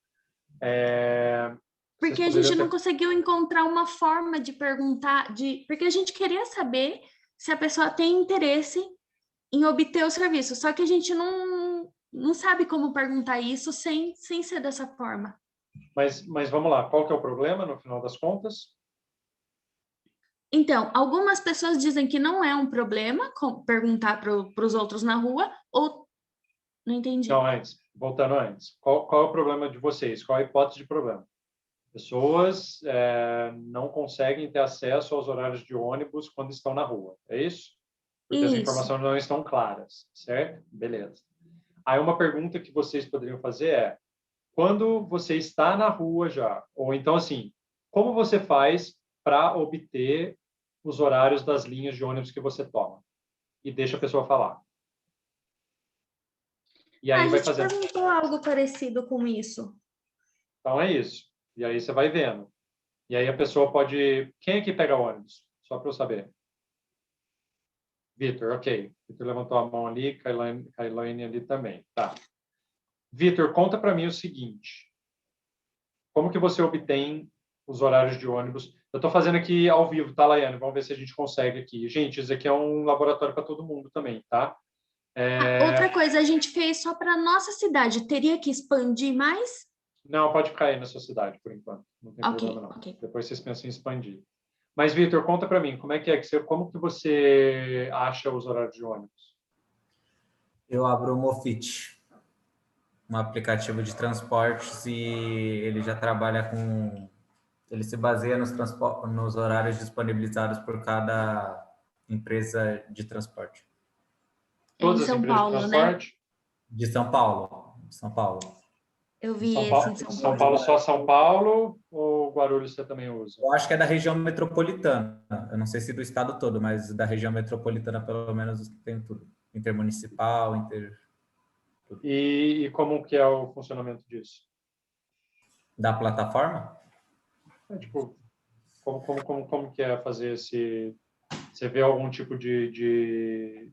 Porque a gente não conseguiu encontrar uma forma de perguntar, porque a gente queria saber se a pessoa tem interesse em obter o serviço, só que a gente não sabe como perguntar isso sem ser dessa forma. Mas vamos lá, qual que é o problema, no final das contas? Então, algumas pessoas dizem que não é um problema perguntar para os outros na rua, ou... Não entendi. Não, voltando antes. Qual é o problema de vocês? Qual a hipótese de problema? Pessoas não conseguem ter acesso aos horários de ônibus quando estão na rua, é isso? Porque as informações não estão claras, certo? Beleza. Aí uma pergunta que vocês poderiam fazer é, quando você está na rua já, ou então assim, como você faz para obter os horários das linhas de ônibus que você toma? E deixa a pessoa falar. E aí A vai gente fazendo. perguntou algo parecido com isso. Então é isso. E aí você vai vendo. E aí a pessoa pode... Quem aqui pega ônibus? Só para eu saber. Vitor, ok. Vitor levantou a mão ali, Kailane ali também. Tá. Vitor, conta para mim o seguinte. Como que você obtém os horários de ônibus? Eu estou fazendo aqui ao vivo, tá, Laiane? Vamos ver se a gente consegue aqui. Gente, isso aqui é um laboratório para todo mundo também, tá? Outra coisa, a gente fez só para nossa cidade. Teria que expandir mais? Não, pode ficar aí na sua cidade, por enquanto. Não tem problema, não. Ok. Depois vocês pensam em expandir. Mas, Vitor, conta para mim, como que você acha os horários de ônibus? Eu abro o Mofit, um aplicativo de transportes, e ele já trabalha com... Ele se baseia nos horários disponibilizados por cada empresa de transporte. Todas Em as São empresas Paulo, de né? transporte? De São Paulo. São Paulo. Eu vi São esse Paulo, em São São Paulo. Paulo, só São Paulo ou Guarulhos você também usa? Eu acho que é da região metropolitana. Eu não sei se do estado todo, mas da região metropolitana, pelo menos, tem tudo. Intermunicipal, E como que é o funcionamento disso? Da plataforma? Tipo, como que é fazer esse... Você vê algum tipo de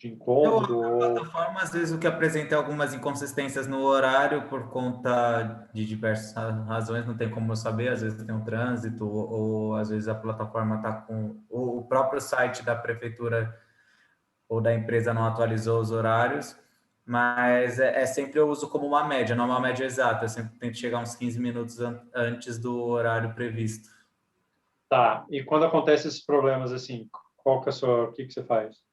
incômodo? A plataforma, às vezes, o que apresenta é algumas inconsistências no horário por conta de diversas razões, não tem como eu saber, às vezes tem um trânsito, ou às vezes a plataforma está com... O próprio site da prefeitura ou da empresa não atualizou os horários, mas sempre eu uso como uma média, não é uma média exata, eu sempre tento chegar uns 15 minutos antes do horário previsto. Tá, e quando acontecem esses problemas, assim, o que você faz?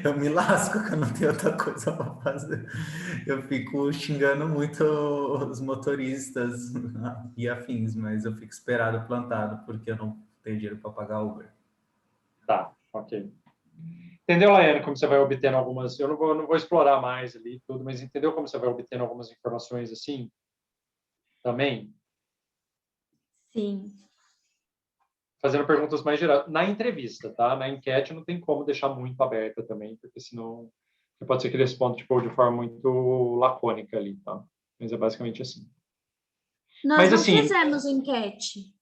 Eu me lasco, que eu não tenho outra coisa para fazer. Eu fico xingando muito os motoristas e afins, mas eu fico esperado plantado, porque eu não tenho dinheiro para pagar Uber. Tá, ok. Entendeu, Laiane, como você vai obtendo algumas... Eu não vou explorar mais ali tudo, mas entendeu como você vai obtendo algumas informações assim também? Sim. Fazendo perguntas mais gerais. Na entrevista, tá? Na enquete não tem como deixar muito aberta também, porque senão pode ser que ele responda tipo, de forma muito lacônica ali, tá? Mas é basicamente assim. Nós Mas, não assim, fizemos enquete.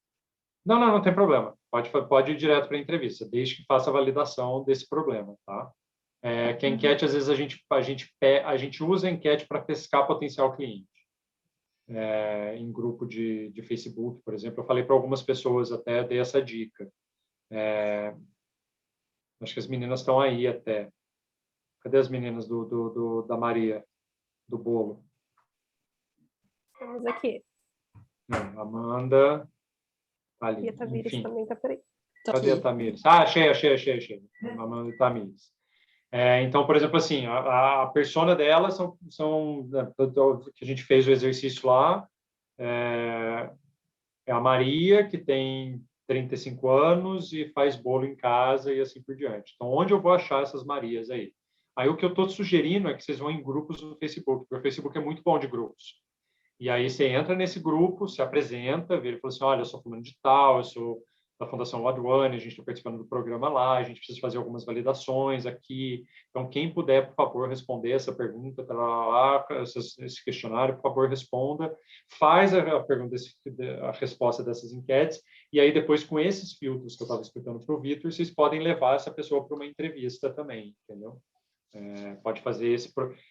Não tem problema. Pode ir direto para a entrevista, desde que faça a validação desse problema, tá? Que a enquete, às vezes, a gente usa a enquete para pescar potencial cliente. Em grupo de Facebook, por exemplo, eu falei para algumas pessoas, até dei essa dica. Acho que as meninas estão aí até. Cadê as meninas da Maria, do bolo? Estamos aqui. Não, Amanda, tá ali. E a Tamires Enfim. também está por aí. Cadê a Tamires? Ah, achei. Amanda e Tamires. Então, por exemplo, assim, a persona dela que a gente fez o exercício lá, é a Maria, que tem 35 anos e faz bolo em casa e assim por diante. Então, onde eu vou achar essas Marias aí? Aí, o que eu estou sugerindo é que vocês vão em grupos no Facebook, porque o Facebook é muito bom de grupos. E aí, você entra nesse grupo, se apresenta, vira e fala assim, olha, eu sou fulano de tal, eu sou da Fundação One, a gente está participando do programa lá, a gente precisa fazer algumas validações aqui. Então, quem puder, por favor, responder essa pergunta, esse questionário, por favor, responda. Faz a resposta dessas enquetes, e aí depois, com esses filtros que eu estava explicando para o Vitor, vocês podem levar essa pessoa para uma entrevista também, entendeu? Pode fazer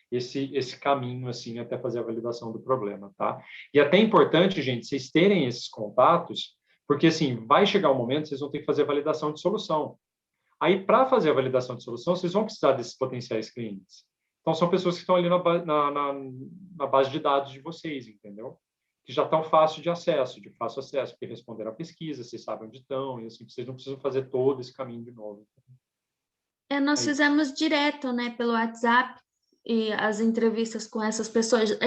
esse caminho, assim, até fazer a validação do problema, tá? E até é importante, gente, vocês terem esses contatos, porque, assim, vai chegar um momento, vocês vão ter que fazer a validação de solução. Aí, para fazer a validação de solução, vocês vão precisar desses potenciais clientes. Então, são pessoas que estão ali na base de dados de vocês, entendeu? Que já estão de fácil acesso, porque responderam a pesquisa, vocês sabem onde estão, e assim, vocês não precisam fazer todo esse caminho de novo. Nós fizemos direto, né, pelo WhatsApp, e as entrevistas com essas pessoas.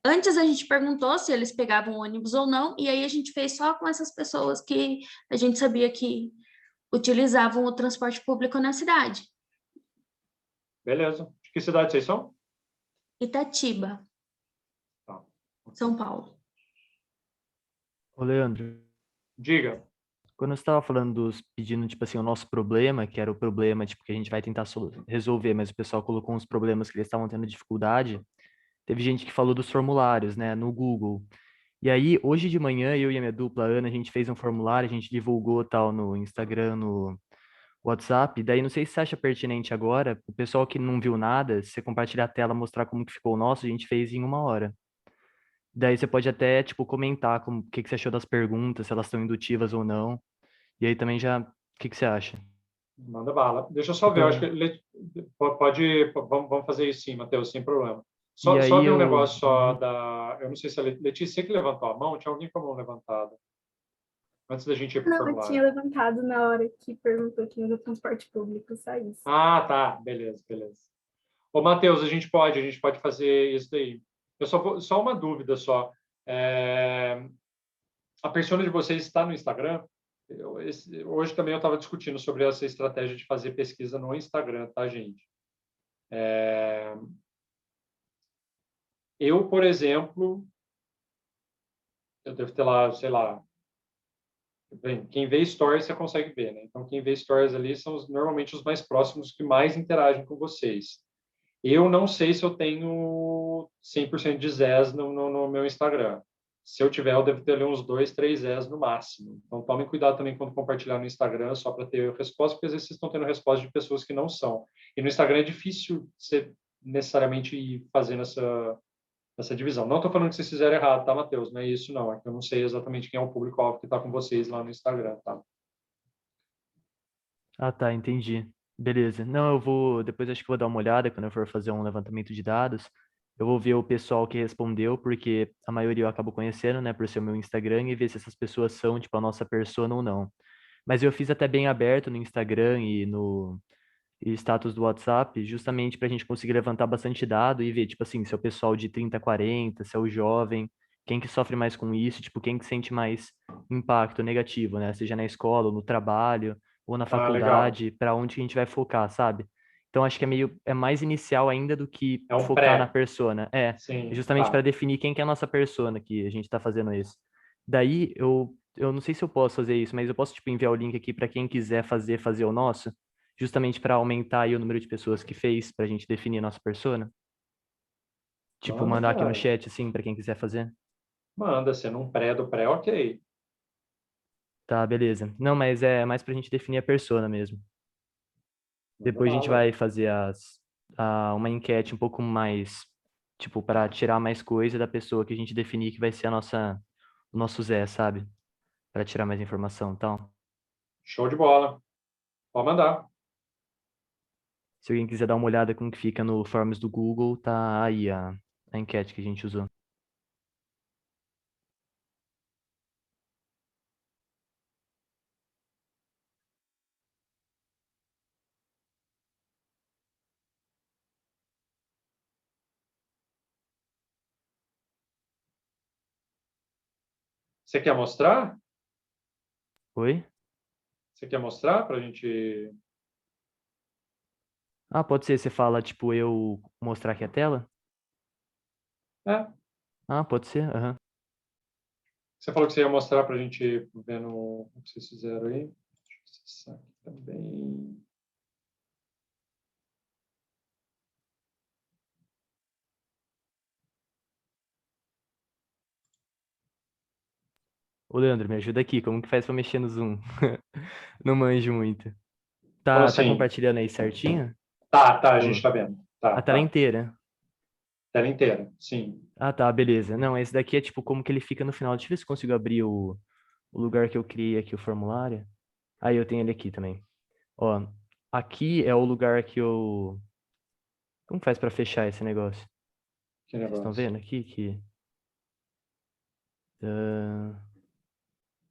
Antes a gente perguntou se eles pegavam ônibus ou não, e aí a gente fez só com essas pessoas que a gente sabia que utilizavam o transporte público na cidade. Beleza. De que cidade vocês são? Itatiba, Tá. São Paulo. Ô, Leandro, Diga. quando você estava falando pedindo, tipo assim, o nosso problema, que era o problema, tipo, que a gente vai tentar resolver, mas o pessoal colocou uns problemas que eles estavam tendo dificuldade, teve gente que falou dos formulários, né, no Google. E aí, hoje de manhã, eu e a minha dupla, a Ana, a gente fez um formulário, a gente divulgou tal no Instagram, no WhatsApp, daí não sei se você acha pertinente agora, o pessoal que não viu nada, se você compartilhar a tela, mostrar como que ficou o nosso, a gente fez em 1 hora. Daí você pode até, tipo, comentar o que você achou das perguntas, se elas estão indutivas ou não. E aí também já, o que você acha? Manda bala. Deixa eu só ver, eu acho que vamos fazer isso sim, Matheus, sem problema. E Só aí ver um eu... negócio só eu não sei se a Letícia que levantou a mão, tinha alguém com a mão levantada. Antes da gente ir para o Não, eu tinha formulário. levantado na hora que perguntou que no transporte público saísse. Ah, tá. Beleza, beleza. Ô, Matheus, a gente pode fazer isso daí. Eu só uma dúvida só. A persona de vocês está no Instagram? Hoje também eu estava discutindo sobre essa estratégia de fazer pesquisa no Instagram, tá, gente? Eu, por exemplo, eu devo ter lá, sei lá, bem, quem vê stories você consegue ver, né? Então, quem vê stories ali são normalmente os mais próximos que mais interagem com vocês. Eu não sei se eu tenho 100% de Zés no meu Instagram. Se eu tiver, eu devo ter ali uns 2, 3 Zés no máximo. Então, tomem cuidado também quando compartilhar no Instagram, só para ter resposta, porque às vezes vocês estão tendo resposta de pessoas que não são. E no Instagram é difícil você necessariamente ir fazendo essa divisão. Não estou falando que vocês fizeram errado, tá, Matheus? Não é isso, não. É que eu não sei exatamente quem é o público-alvo que está com vocês lá no Instagram, tá? Ah, tá, entendi. Beleza. Não, eu vou, depois acho que vou dar uma olhada quando eu for fazer um levantamento de dados. Eu vou ver o pessoal que respondeu, porque a maioria eu acabo conhecendo, né, por ser o meu Instagram, e ver se essas pessoas são, tipo, a nossa persona ou não. Mas eu fiz até bem aberto no Instagram e no status do WhatsApp, justamente para a gente conseguir levantar bastante dado e ver, tipo assim, se é o pessoal de 30 a 40, se é o jovem, quem que sofre mais com isso, tipo, quem que sente mais impacto negativo, né? Seja na escola, ou no trabalho, ou na Ah, legal. faculdade, para onde que a gente vai focar, sabe? Então acho que é mais inicial ainda do que É um focar na pré. persona. É Sim, justamente para tá. definir quem que é a nossa persona que a gente está fazendo isso. Daí eu não sei se eu posso fazer isso, mas eu posso tipo enviar o link aqui para quem quiser fazer o nosso, justamente para aumentar aí o número de pessoas que fez, para a gente definir a nossa persona. Tipo, Manda, mandar aqui no cara. chat, assim, para quem quiser fazer. Manda, sendo um pré do pré, ok. Tá, beleza. Não, mas é mais pra gente definir a persona mesmo. Manda Depois a gente bala. vai fazer uma enquete um pouco mais, tipo, para tirar mais coisa da pessoa que a gente definir que vai ser o nosso Zé, sabe? Para tirar mais informação, então. Show de bola. Pode mandar. Se alguém quiser dar uma olhada como que fica no Forms do Google, tá aí a enquete que a gente usou. Você quer mostrar? Oi? Você quer mostrar para a gente? Ah, pode ser, você fala, tipo, eu mostrar aqui a tela? É. Ah, pode ser, aham. Você falou que você ia mostrar para a gente vendo o que vocês fizeram aí. Deixa eu acessar aqui também. Ô, Leandro, me ajuda aqui, como que faz pra mexer no Zoom? Não manjo muito. Como Tá assim? compartilhando aí certinho? Tá, a gente Pô, está vendo. Tá, a tela tá. inteira. Tela inteira, sim. Ah, tá, beleza. Não, esse daqui é tipo como que ele fica no final. Deixa eu ver se eu consigo abrir o lugar que eu criei aqui, o formulário. Aí eu tenho ele aqui também. Ó, aqui é o lugar que eu... Como faz pra fechar esse negócio? Que Vocês estão negócio. vendo aqui que...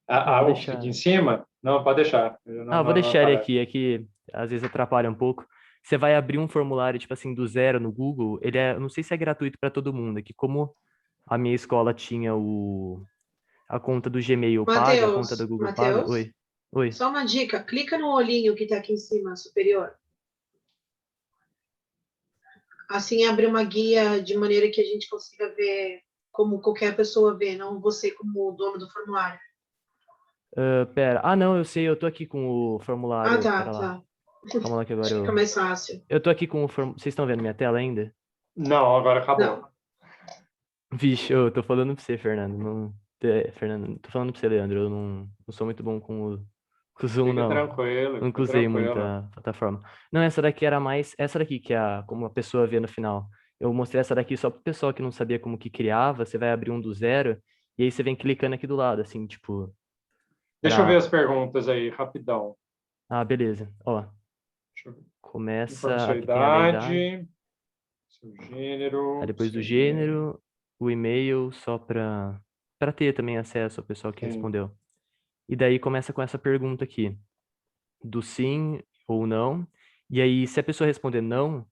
ah, vou O que fica deixar... em cima? Não, pode deixar. Ah, vou Não deixar ele aparece. aqui, é que às vezes atrapalha um pouco. Você vai abrir um formulário, tipo assim, do zero no Google, ele é, eu não sei se é gratuito para todo mundo, é que como a minha escola tinha a conta do Gmail paga, a conta do Google paga. Matheus, Oi. Oi. só uma dica, clica no olhinho que está aqui em cima, superior. assim abrir uma guia de maneira que a gente consiga ver como qualquer pessoa vê, não você como o dono do formulário. Pera. Ah, não, eu sei, eu tô aqui com o Ah, formulário. tá, Pera lá. tá. Calma lá que agora Acho que fica eu. mais fácil. Eu tô aqui com o formulário. Vocês estão vendo minha tela ainda? Não, agora acabou. Não. Vixe, eu tô falando pra você, Fernando. Fernando, tô falando pra você, Leandro. Eu não sou muito bom com o Zoom, Fica não. tranquilo, Nunca fica usei muito tranquilo. a plataforma. Não, essa daqui era mais. Essa daqui que é como a pessoa vê no final. Eu mostrei essa daqui só pro pessoal que não sabia como que criava. Você vai abrir um do zero e aí você vem clicando aqui do lado, assim, tipo. Deixa eu ver Pra... as perguntas aí, rapidão. Ah, beleza. Ó, Deixa eu ver. Informe começa. sua Aqui tem a da idade. idade, seu Aí gênero, depois do seu e-mail. gênero, o e-mail, só para ter também acesso ao pessoal que Sim. respondeu. E daí começa com essa pergunta aqui, do sim ou não. E aí, se a pessoa responder não,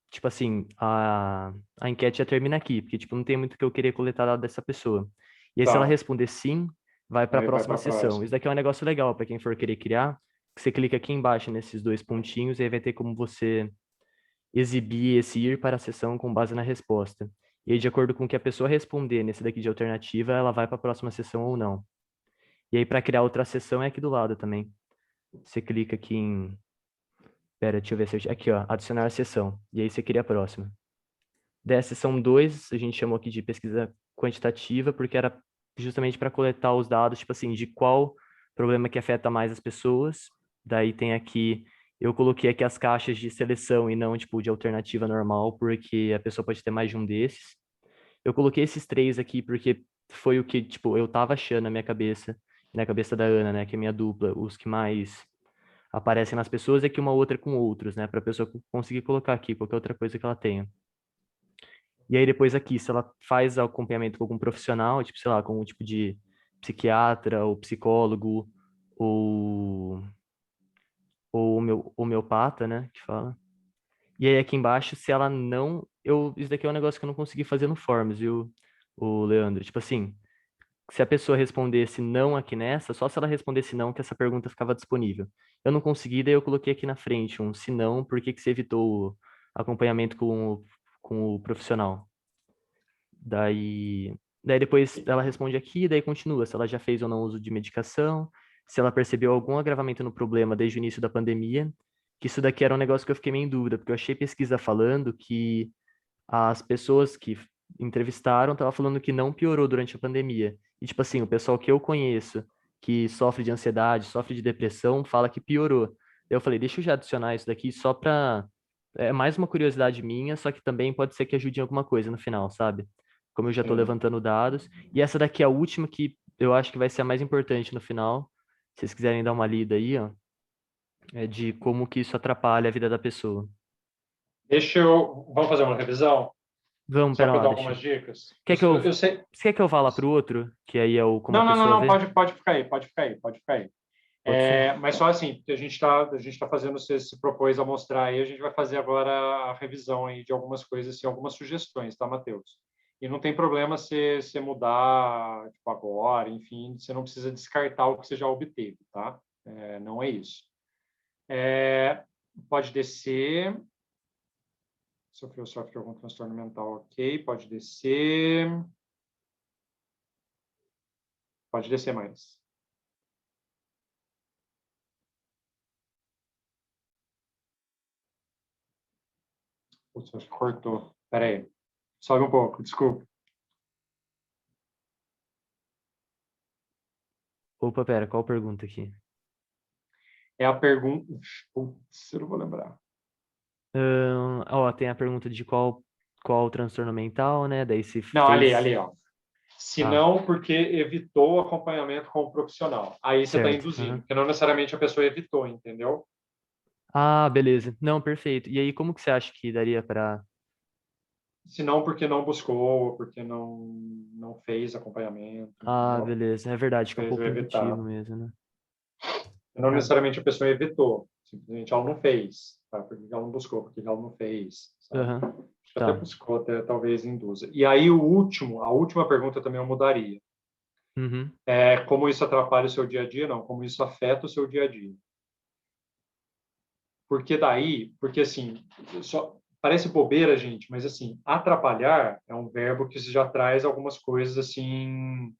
tipo assim, a enquete já termina aqui, porque tipo, não tem muito que eu querer coletar dado dessa pessoa. E aí, se ela Tá. responder sim, vai para a Aí vai próxima para a sessão. Isso próxima. daqui é um negócio legal para quem for querer criar, que você clica aqui embaixo nesses dois pontinhos e aí vai ter como você exibir esse ir para a sessão com base na resposta. E aí, de acordo com o que a pessoa responder nesse daqui de alternativa, ela vai para a próxima sessão ou não. E aí, para criar outra sessão, é aqui do lado também. Você clica aqui em. Pera, deixa eu ver se eu. Aqui, ó, adicionar sessão. E aí você cria a próxima. Dessa sessão 2, a gente chamou aqui de pesquisa quantitativa, porque era justamente para coletar os dados, tipo assim, de qual problema que afeta mais as pessoas. Daí tem aqui, eu coloquei aqui as caixas de seleção e não, tipo, de alternativa normal, porque a pessoa pode ter mais de um desses. Eu coloquei esses três aqui porque foi o que, tipo, eu tava achando na cabeça da Ana, né, que é minha dupla, os que mais aparecem nas pessoas é que uma outra com outros, né, para a pessoa conseguir colocar aqui qualquer outra coisa que ela tenha. E aí depois aqui, se ela faz acompanhamento com algum profissional, tipo, sei lá, com um tipo de psiquiatra ou psicólogo ou homeopata, né, que fala. E aí aqui embaixo, se ela não, isso daqui é um negócio que eu não consegui fazer no Forms, viu, o Leandro? Tipo assim, se a pessoa respondesse não aqui nessa, só se ela respondesse não que essa pergunta ficava disponível. Eu não consegui, daí eu coloquei aqui na frente um se não, por que que você evitou o acompanhamento com o profissional? Daí depois ela responde aqui, daí continua, se ela já fez ou não uso de medicação, se ela percebeu algum agravamento no problema desde o início da pandemia, que isso daqui era um negócio que eu fiquei meio em dúvida, porque eu achei pesquisa falando que as pessoas que entrevistaram estavam falando que não piorou durante a pandemia. E, tipo assim, o pessoal que eu conheço que sofre de ansiedade, sofre de depressão, fala que piorou. Daí eu falei, deixa eu já adicionar isso daqui só pra... É mais uma curiosidade minha, só que também pode ser que ajude em alguma coisa no final, sabe? Como eu já tô Sim. levantando dados. E essa daqui é a última que eu acho que vai ser a mais importante no final. Se vocês quiserem dar uma lida aí, ó, é de como que isso atrapalha a vida da pessoa. Vamos fazer uma revisão? Vamos, Só pera para eu lá, dar deixa algumas eu... dicas. Quer que eu... Eu sei. Você quer que eu vá lá pro outro? Que aí é o como a Não, não, não, pessoa não, vê? pode ficar aí, pode ficar aí, pode ficar aí. Pode ser. Mas só assim, porque a gente tá fazendo, você se propôs a mostrar aí, a gente vai fazer agora a revisão aí de algumas coisas, assim, algumas sugestões, tá, Matheus? E não tem problema você mudar, tipo, agora, enfim, você não precisa descartar o que você já obteve, tá? Não é isso. Pode descer. Sofre algum transtorno mental, ok. Pode descer. Pode descer mais. Putz, acho que cortou. Espera aí. Sobe um pouco, desculpa. Opa, pera, qual pergunta aqui? É a pergunta... Putz, eu não vou lembrar. Ó, tem a pergunta de qual transtorno mental, né? Daí se Não, fez... ali, ó. Se Ah, não, porque evitou o acompanhamento com o profissional. Aí você está certo. induzindo, Aham. porque não necessariamente a pessoa evitou, entendeu? Ah, beleza. Não, perfeito. E aí, como que você acha que daria para... Se não, porque não buscou, porque não fez acompanhamento, Ah, entendeu? beleza. É verdade, que é um Fez o pouco evitar. indutivo mesmo, né? Não Ah, necessariamente a pessoa evitou, simplesmente ela não fez. Tá? Porque ela não buscou, porque ela não fez. Sabe? aham. Acho que até Tá. buscou, até talvez induza. E aí a última pergunta também eu mudaria. Uhum. Como isso atrapalha o seu dia a dia? Não, como isso afeta o seu dia a dia. Porque assim, parece bobeira, gente, mas assim, atrapalhar é um verbo que já traz algumas coisas assim,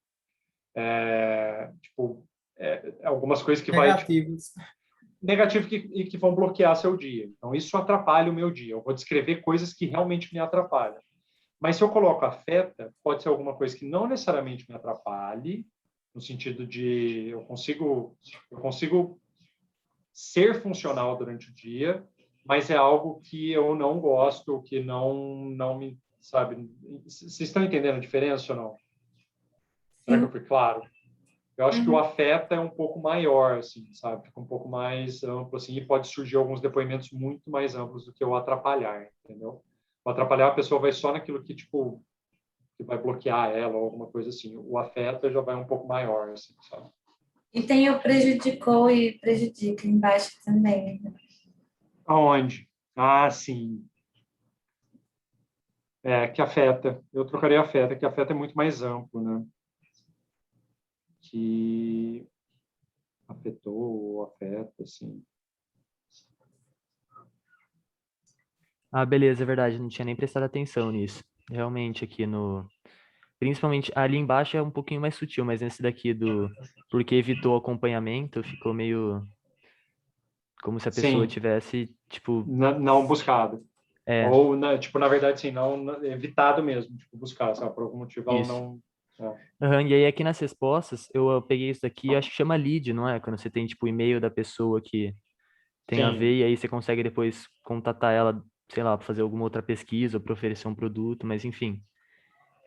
tipo, algumas coisas que vai tipo, Negativos. negativo e que vão bloquear seu dia. Então, isso atrapalha o meu dia. Eu vou descrever coisas que realmente me atrapalham. Mas se eu coloco afeta, pode ser alguma coisa que não necessariamente me atrapalhe, no sentido de eu consigo ser funcional durante o dia, mas é algo que eu não gosto, que não me, sabe? Vocês estão entendendo a diferença ou não? Será que eu fui claro? Eu acho que o afeta é um pouco maior, assim, sabe? Fica um pouco mais amplo, assim, e pode surgir alguns depoimentos muito mais amplos do que o atrapalhar, entendeu? O atrapalhar, a pessoa vai só naquilo que, tipo, que vai bloquear ela ou alguma coisa assim. O afeta já vai um pouco maior, assim, sabe? E tem o prejudicou e prejudica embaixo também. Né? Aonde? Ah, sim. Que afeta. Eu trocaria afeta, que afeta é muito mais amplo, né? Que afetou ou afeta, assim. Ah, beleza, é verdade. Não tinha nem prestado atenção nisso. Realmente, aqui no. Principalmente ali embaixo é um pouquinho mais sutil, mas nesse daqui do. Porque evitou acompanhamento, ficou meio. Como se a pessoa Sim, tivesse, tipo. não buscado. É, Ou, tipo, na verdade, sim, não evitado mesmo, tipo, buscar, sabe? Por algum motivo ela isso. não... Aham, e aí aqui nas respostas, eu peguei isso daqui, acho que chama lead, não é? Quando você tem, tipo, o e-mail da pessoa que tem a ver, Sim. e aí você consegue depois contatar ela, sei lá, para fazer alguma outra pesquisa ou para oferecer um produto, mas enfim.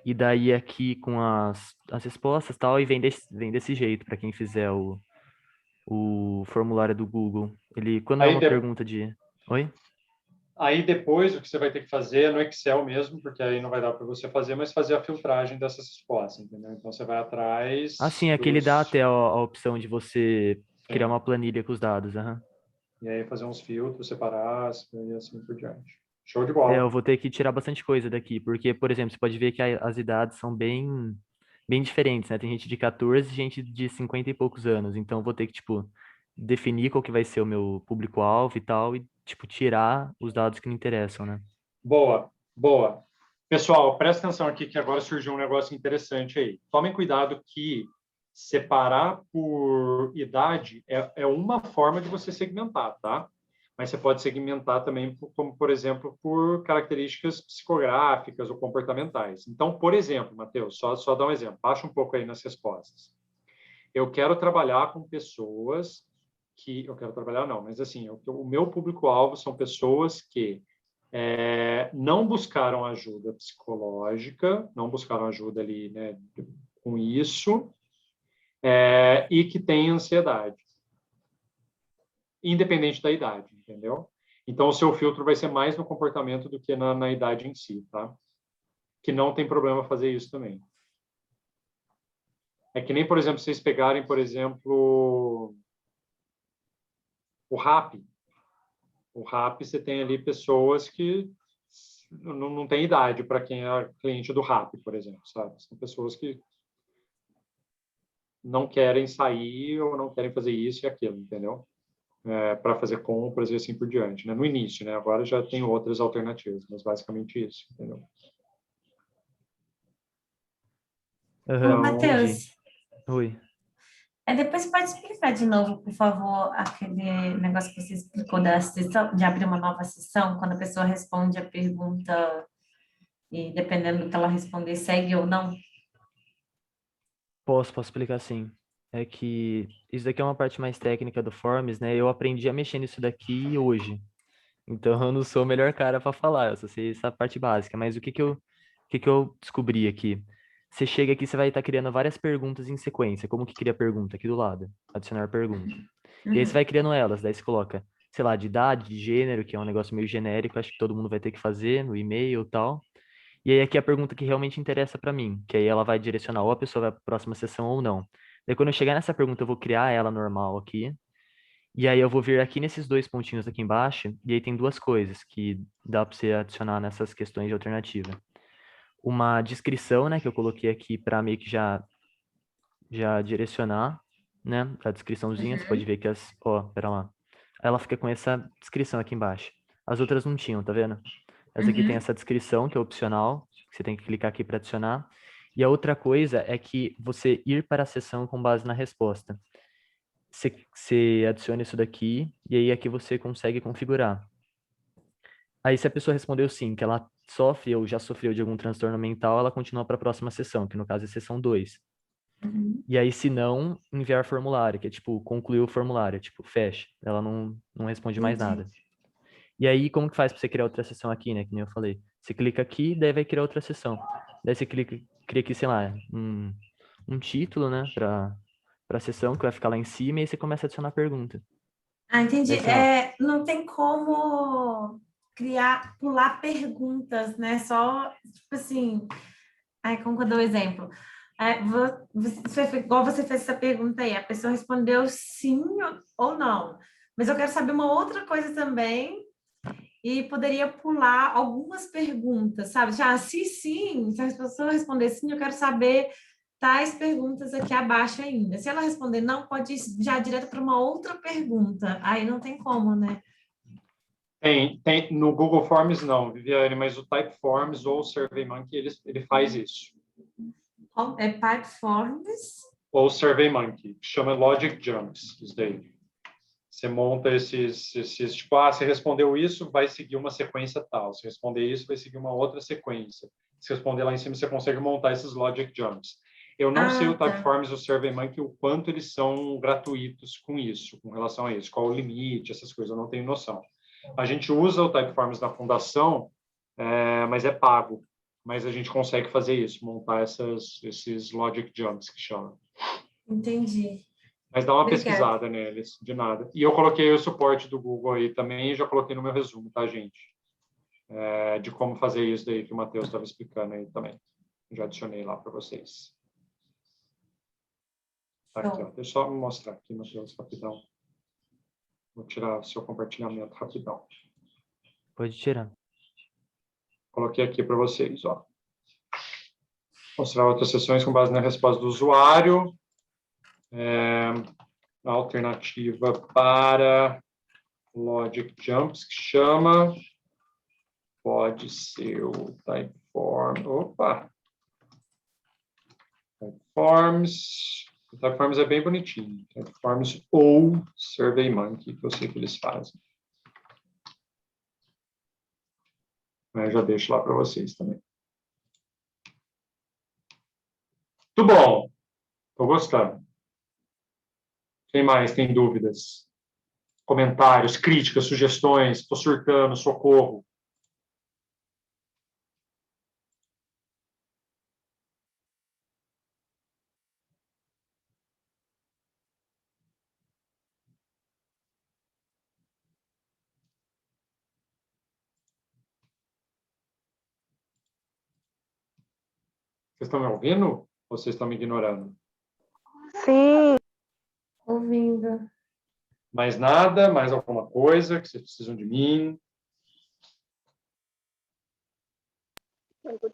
E daí aqui com as respostas e tal, e vem desse jeito, para quem fizer o formulário do Google. Ele, quando é Aí, uma pergunta de... Oi? aí depois o que você vai ter que fazer é no Excel mesmo, porque aí não vai dar para você fazer, mas fazer a filtragem dessas respostas, entendeu? Então você vai atrás Assim, aqui ele dá dos... até a opção de você criar Sim. uma planilha com os dados, aham. E aí fazer uns filtros, separar e assim por diante. Show de É, eu bola. vou ter que tirar bastante coisa daqui, porque, por exemplo, você pode ver que as idades são bem diferentes, né? Tem gente de 14 e gente de 50 e poucos anos. Então, eu vou ter que, tipo, definir qual que vai ser o meu público-alvo e tal, e, tipo, tirar os dados que me interessam, né? Boa, boa. Pessoal, presta atenção aqui que agora surgiu um negócio interessante aí. Tomem cuidado que separar por idade é uma forma de você segmentar, tá? Mas você pode segmentar também, como, por exemplo, por características psicográficas ou comportamentais. Então, por exemplo, Matheus, só dar um exemplo. Baixa um pouco aí nas respostas. Eu quero trabalhar com pessoas que... Eu quero trabalhar, não, mas assim, o meu público-alvo são pessoas que não buscaram ajuda psicológica, não buscaram ajuda ali, né, com isso, e que têm ansiedade, independente da idade, entendeu? Então, o seu filtro vai ser mais no comportamento do que na idade em si, tá? Que não tem problema fazer isso também. É que nem, por exemplo, vocês pegarem, por exemplo, o RAP. O RAP, você tem ali pessoas que não tem idade para quem é cliente do RAP, por exemplo, sabe? São pessoas que não querem sair ou não querem fazer isso e aquilo, entendeu? Para fazer compras e assim por diante, né? No início, né? Agora já tem outras alternativas, mas basicamente isso, entendeu? Ô, Aham, entendi. Matheus, Oi. depois você pode explicar de novo, por favor, aquele negócio que você explicou da sessão, de abrir uma nova sessão, quando a pessoa responde a pergunta e dependendo do que ela responder, segue ou não? Posso explicar sim. É que isso daqui é uma parte mais técnica do Forms, né? Eu aprendi a mexer nisso daqui hoje. Então eu não sou o melhor cara para falar, eu só sei essa parte básica. Mas o que que eu descobri aqui? Você chega aqui, você vai estar criando várias perguntas em sequência. Como que cria pergunta? Aqui do lado. Adicionar pergunta. E aí você vai criando elas, daí você coloca, sei lá, de idade, de gênero, que é um negócio meio genérico, acho que todo mundo vai ter que fazer no e-mail e tal. E aí aqui é a pergunta que realmente interessa para mim, que aí ela vai direcionar ou a pessoa vai para a próxima sessão ou não. Daí quando eu chegar nessa pergunta, eu vou criar ela normal aqui. E aí eu vou vir aqui nesses dois pontinhos aqui embaixo, e aí tem duas coisas que dá para você adicionar nessas questões de alternativa. Uma descrição, né, que eu coloquei aqui para meio que já direcionar, né, a descriçãozinha, você pode ver que pera lá. Ela fica com essa descrição aqui embaixo. As outras não tinham, tá vendo? Essa aqui tem essa descrição, que é opcional, que você tem que clicar aqui para adicionar. E a outra coisa é que você ir para a sessão com base na resposta. Você adiciona isso daqui, e aí aqui você consegue configurar. Aí se a pessoa respondeu sim, que ela sofre ou já sofreu de algum transtorno mental, ela continua para a próxima sessão, que no caso é sessão 2. E aí, se não, enviar formulário, que é tipo, concluir o formulário, tipo, fecha. Ela não responde mais nada. E aí, como que faz para você criar outra sessão aqui, né? Que nem eu falei. Você clica aqui, daí vai criar outra sessão. Daí você cria aqui, sei lá, um título, né? Pra sessão, que vai ficar lá em cima, e aí você começa a adicionar pergunta. Ah, entendi. Daí, Não tem como pular perguntas, né? Só, tipo assim, como que eu dou o exemplo? Igual você fez essa pergunta aí, a pessoa respondeu sim ou não. Mas eu quero saber uma outra coisa também, e poderia pular algumas perguntas, sabe? Se sim, se a pessoa responder sim, eu quero saber tais perguntas aqui abaixo ainda. Se ela responder não, pode ir já direto para uma outra pergunta. Aí não tem como, né? Tem no Google Forms não, Viviane, mas o Typeforms ou o SurveyMonkey, ele faz isso. É Typeforms? Ou SurveyMonkey, chama Logic Jumps, isso daí. Você monta esses tipo, você respondeu isso, vai seguir uma sequência tal. Se responder isso, vai seguir uma outra sequência. Se responder lá em cima, você consegue montar esses Logic Jumps. Eu não sei o Typeforms ou o SurveyMonkey, o quanto eles são gratuitos com isso, com relação a isso, qual o limite, essas coisas, eu não tenho noção. A gente usa o Typeforms na fundação, mas é pago. Mas a gente consegue fazer isso, montar esses Logic Jumps que chamam. Entendi. Mas dá uma pesquisada neles, de nada. E eu coloquei o suporte do Google aí também, e já coloquei no meu resumo, tá, gente? De como fazer isso daí que o Matheus estava explicando aí também. Já adicionei lá para vocês. Tá aqui, ó. Deixa eu só mostrar aqui, Matheus, rapidão. Vou tirar o seu compartilhamento rapidão. Pode tirar. Coloquei aqui para vocês, ó. Mostrar outras sessões com base na resposta do usuário. A alternativa para Logic Jumps, que chama, pode ser o Typeform. Opa! Typeforms. O Typeforms é bem bonitinho. Typeforms ou SurveyMonkey, que eu sei que eles fazem. Eu já deixo lá para vocês também. Muito bom. Estou gostando. Quem mais tem dúvidas? Comentários, críticas, sugestões? Estou surtando, socorro. Vocês estão me ouvindo ou vocês estão me ignorando? Sim. Ouvindo. Mais nada? Mais alguma coisa que vocês precisam de mim?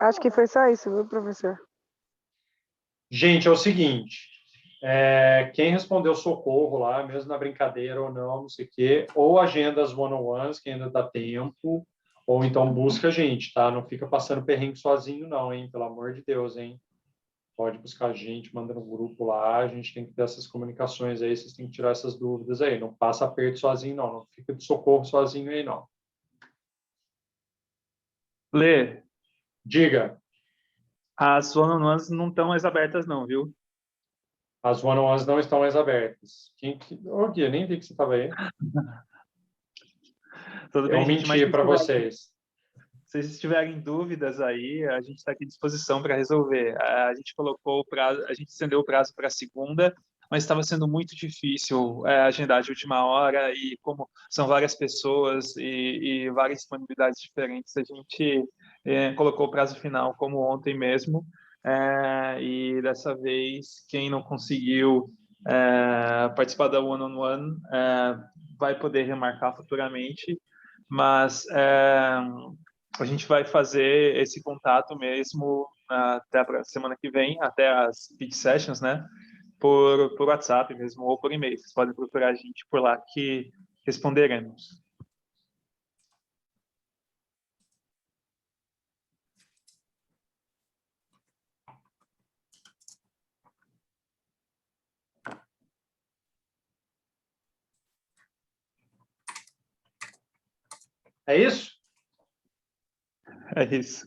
Acho que foi só isso, viu, professor? Gente, é o seguinte. Quem respondeu socorro lá, mesmo na brincadeira ou não sei o quê, ou agenda as one-on-ones, que ainda dá tempo, ou então busca a gente, tá? Não fica passando perrengue sozinho, não, hein? Pelo amor de Deus, hein? Pode buscar a gente, manda no grupo lá, a gente tem que ter essas comunicações aí, vocês têm que tirar essas dúvidas aí. Não passa aperto sozinho, não. Não fica de socorro sozinho aí, não. Lê, Diga. as one-on-ones não estão mais abertas não, viu? As one-on-ones não estão mais abertas. Ô, Gui, eu nem vi que você estava aí. Tudo bem, Eu gente, mas menti para vocês. se vocês tiverem dúvidas aí, a gente está aqui à disposição para resolver. A gente colocou o prazo, a gente estendeu o prazo para segunda, mas estava sendo muito difícil agendar de última hora, e como são várias pessoas e várias disponibilidades diferentes, a gente colocou o prazo final como ontem mesmo, e dessa vez quem não conseguiu participar da one-on-one vai poder remarcar futuramente, mas a gente vai fazer esse contato mesmo até a semana que vem, até as pitch sessions, né? Por WhatsApp mesmo ou por e-mail. Vocês podem procurar a gente por lá que responderemos. É isso? É isso.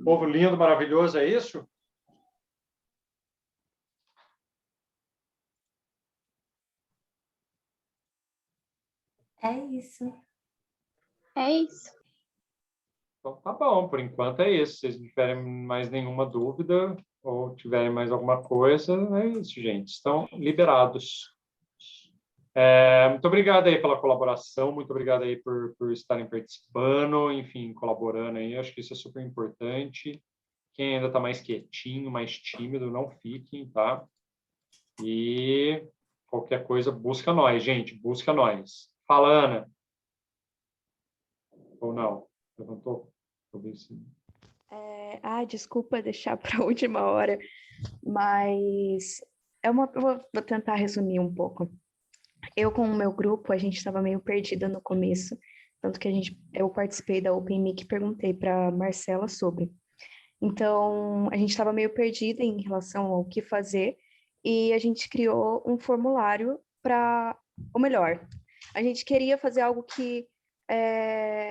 Povo lindo, maravilhoso, é isso? É isso. É isso. Então, tá bom, por enquanto é isso. Se vocês não tiverem mais nenhuma dúvida ou tiverem mais alguma coisa, é isso, gente. Estão liberados. Muito obrigado aí pela colaboração, muito obrigado aí por estarem participando, enfim, colaborando aí. Acho que isso é super importante. Quem ainda está mais quietinho, mais tímido, não fiquem, tá? E qualquer coisa, busca nós, gente, busca nós. Fala, Ana. Ou não? Levantou? Talvez sim. Desculpa deixar para a última hora, mas eu vou tentar resumir um pouco. Eu, com o meu grupo, a gente estava meio perdida no começo, tanto que eu participei da Open Mic e perguntei para Marcela sobre. Então, a gente estava meio perdida em relação ao que fazer e a gente criou um formulário ou melhor, a gente queria fazer algo que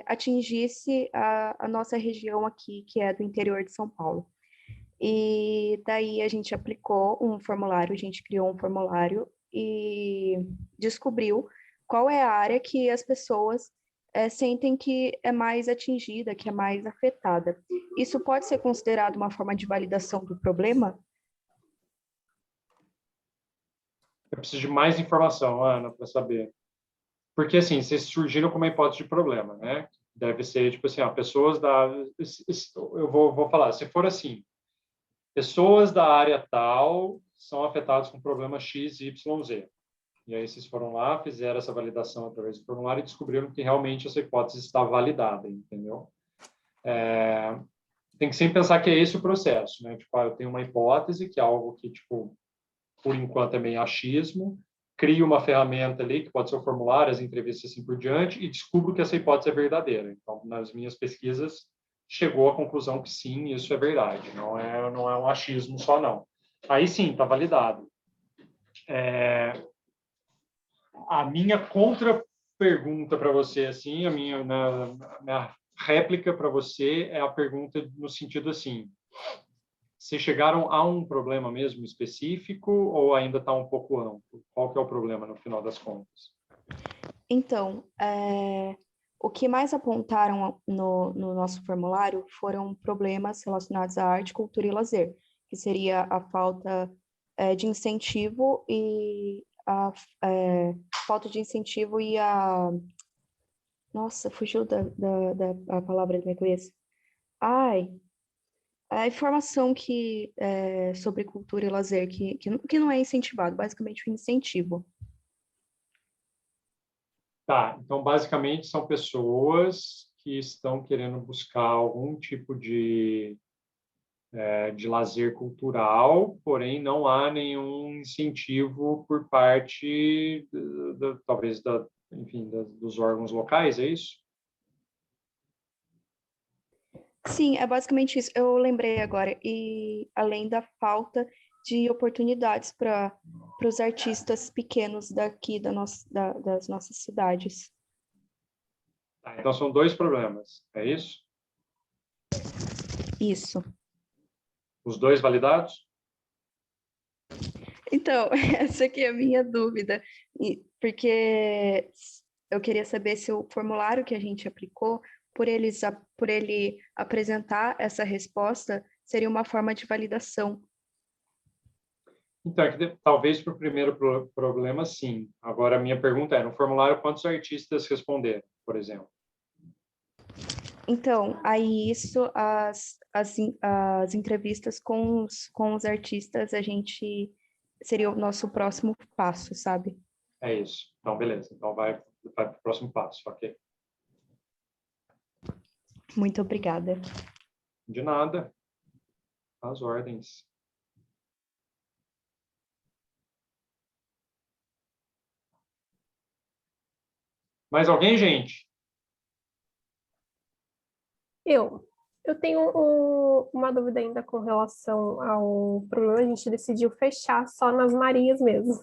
atingisse a nossa região aqui, que é do interior de São Paulo. E daí a gente aplicou um formulário, a gente criou um formulário e descobriu qual é a área que as pessoas sentem que é mais atingida, que é mais afetada. Isso pode ser considerado uma forma de validação do problema? Eu preciso de mais informação, Ana, para saber. Porque, assim, vocês surgiram com uma hipótese de problema, né? Deve ser, tipo assim, pessoas da... Eu vou falar, se for assim, pessoas da área tal são afetadas com problema X, Y, Z. E aí vocês foram lá, fizeram essa validação através do formulário e descobriram que realmente essa hipótese está validada, entendeu? Tem que sempre pensar que é esse o processo, né? Tipo, eu tenho uma hipótese, que é algo que, tipo, por enquanto é meio achismo, crio uma ferramenta ali, que pode ser o formulário, as entrevistas assim por diante, e descubro que essa hipótese é verdadeira. Então, nas minhas pesquisas, chegou à conclusão que sim, isso é verdade, não é um achismo só, não. Aí sim, está validado. A minha contra-pergunta para você, assim, a minha réplica para você é a pergunta no sentido assim, vocês chegaram a um problema mesmo específico ou ainda está um pouco amplo? Qual que é o problema no final das contas? Então, o que mais apontaram no nosso formulário foram problemas relacionados à arte, cultura e lazer, que seria a falta de incentivo e a falta de incentivo e a... Nossa, fugiu da palavra da minha cabeça. A informação sobre cultura e lazer que não é incentivado, basicamente o incentivo. Tá, então basicamente são pessoas que estão querendo buscar algum tipo de lazer cultural, porém não há nenhum incentivo por parte, talvez, enfim, dos órgãos locais, é isso? Sim, é basicamente isso. Eu lembrei agora. E além da falta de oportunidades para os artistas pequenos daqui das nossas cidades. Tá, então são dois problemas, é isso? Isso. Os dois validados? Então, essa aqui é a minha dúvida, porque eu queria saber se o formulário que a gente aplicou, por ele apresentar essa resposta, seria uma forma de validação. Então, talvez para o primeiro problema, sim. Agora, a minha pergunta é, no formulário, quantos artistas responderam, por exemplo? Então, aí isso, as entrevistas com os artistas, seria o nosso próximo passo, sabe? É isso. Então, beleza. Então, vai para o próximo passo, ok? Muito obrigada. De nada. As ordens. Mais alguém, gente? Eu tenho uma dúvida ainda com relação ao problema. A gente decidiu fechar só nas Marias mesmo.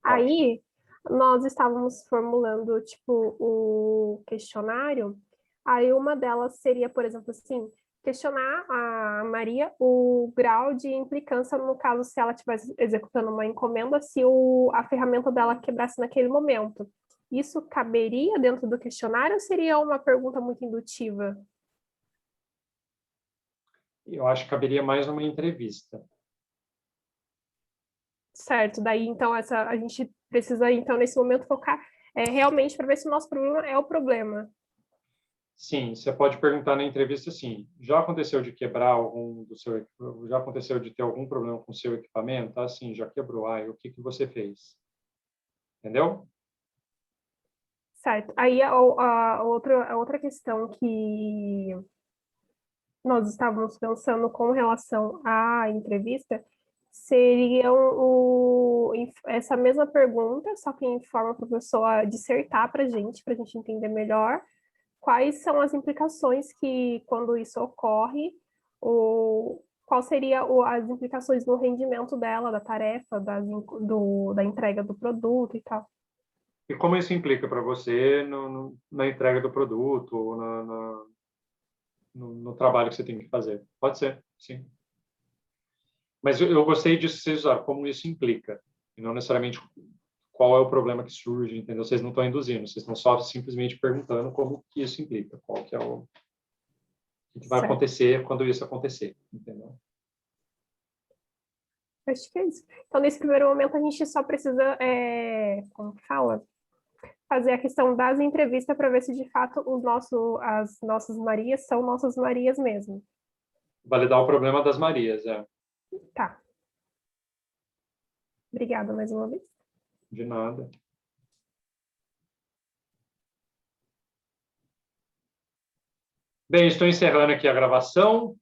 Aí, nós estávamos formulando, tipo, o questionário, aí uma delas seria, por exemplo, assim, questionar a Maria o grau de implicância no caso se ela estivesse executando uma encomenda, se a ferramenta dela quebrasse naquele momento. Isso caberia dentro do questionário ou seria uma pergunta muito indutiva? Eu acho que caberia mais numa entrevista. Certo, daí então a gente precisa, então, nesse momento, focar realmente para ver se o nosso problema é o problema. Sim, você pode perguntar na entrevista assim, já aconteceu de quebrar já aconteceu de ter algum problema com o seu equipamento? Ah, sim, já quebrou. Ah, e o que você fez? Entendeu? Certo. Aí a outra questão que nós estávamos pensando com relação à entrevista seria essa mesma pergunta, só que em forma para a pessoa dissertar para a gente entender melhor quais são as implicações que, quando isso ocorre, qual seria as implicações no rendimento dela, da tarefa, da entrega do produto e tal. E como isso implica para você na entrega do produto ou no trabalho que você tem que fazer? Pode ser, sim. Mas eu gostei disso que vocês usaram, como isso implica, e não necessariamente qual é o problema que surge, entendeu? Vocês não estão induzindo, vocês estão só simplesmente perguntando como que isso implica, qual que é o que vai acontecer quando isso acontecer, entendeu? Acho que é isso. Então, nesse primeiro momento, a gente só precisa, como que fala? Fazer a questão das entrevistas para ver se, de fato, as nossas Marias são nossas Marias mesmo. Validar o problema das Marias, Tá. Obrigada mais uma vez. De nada. Bem, estou encerrando aqui a gravação.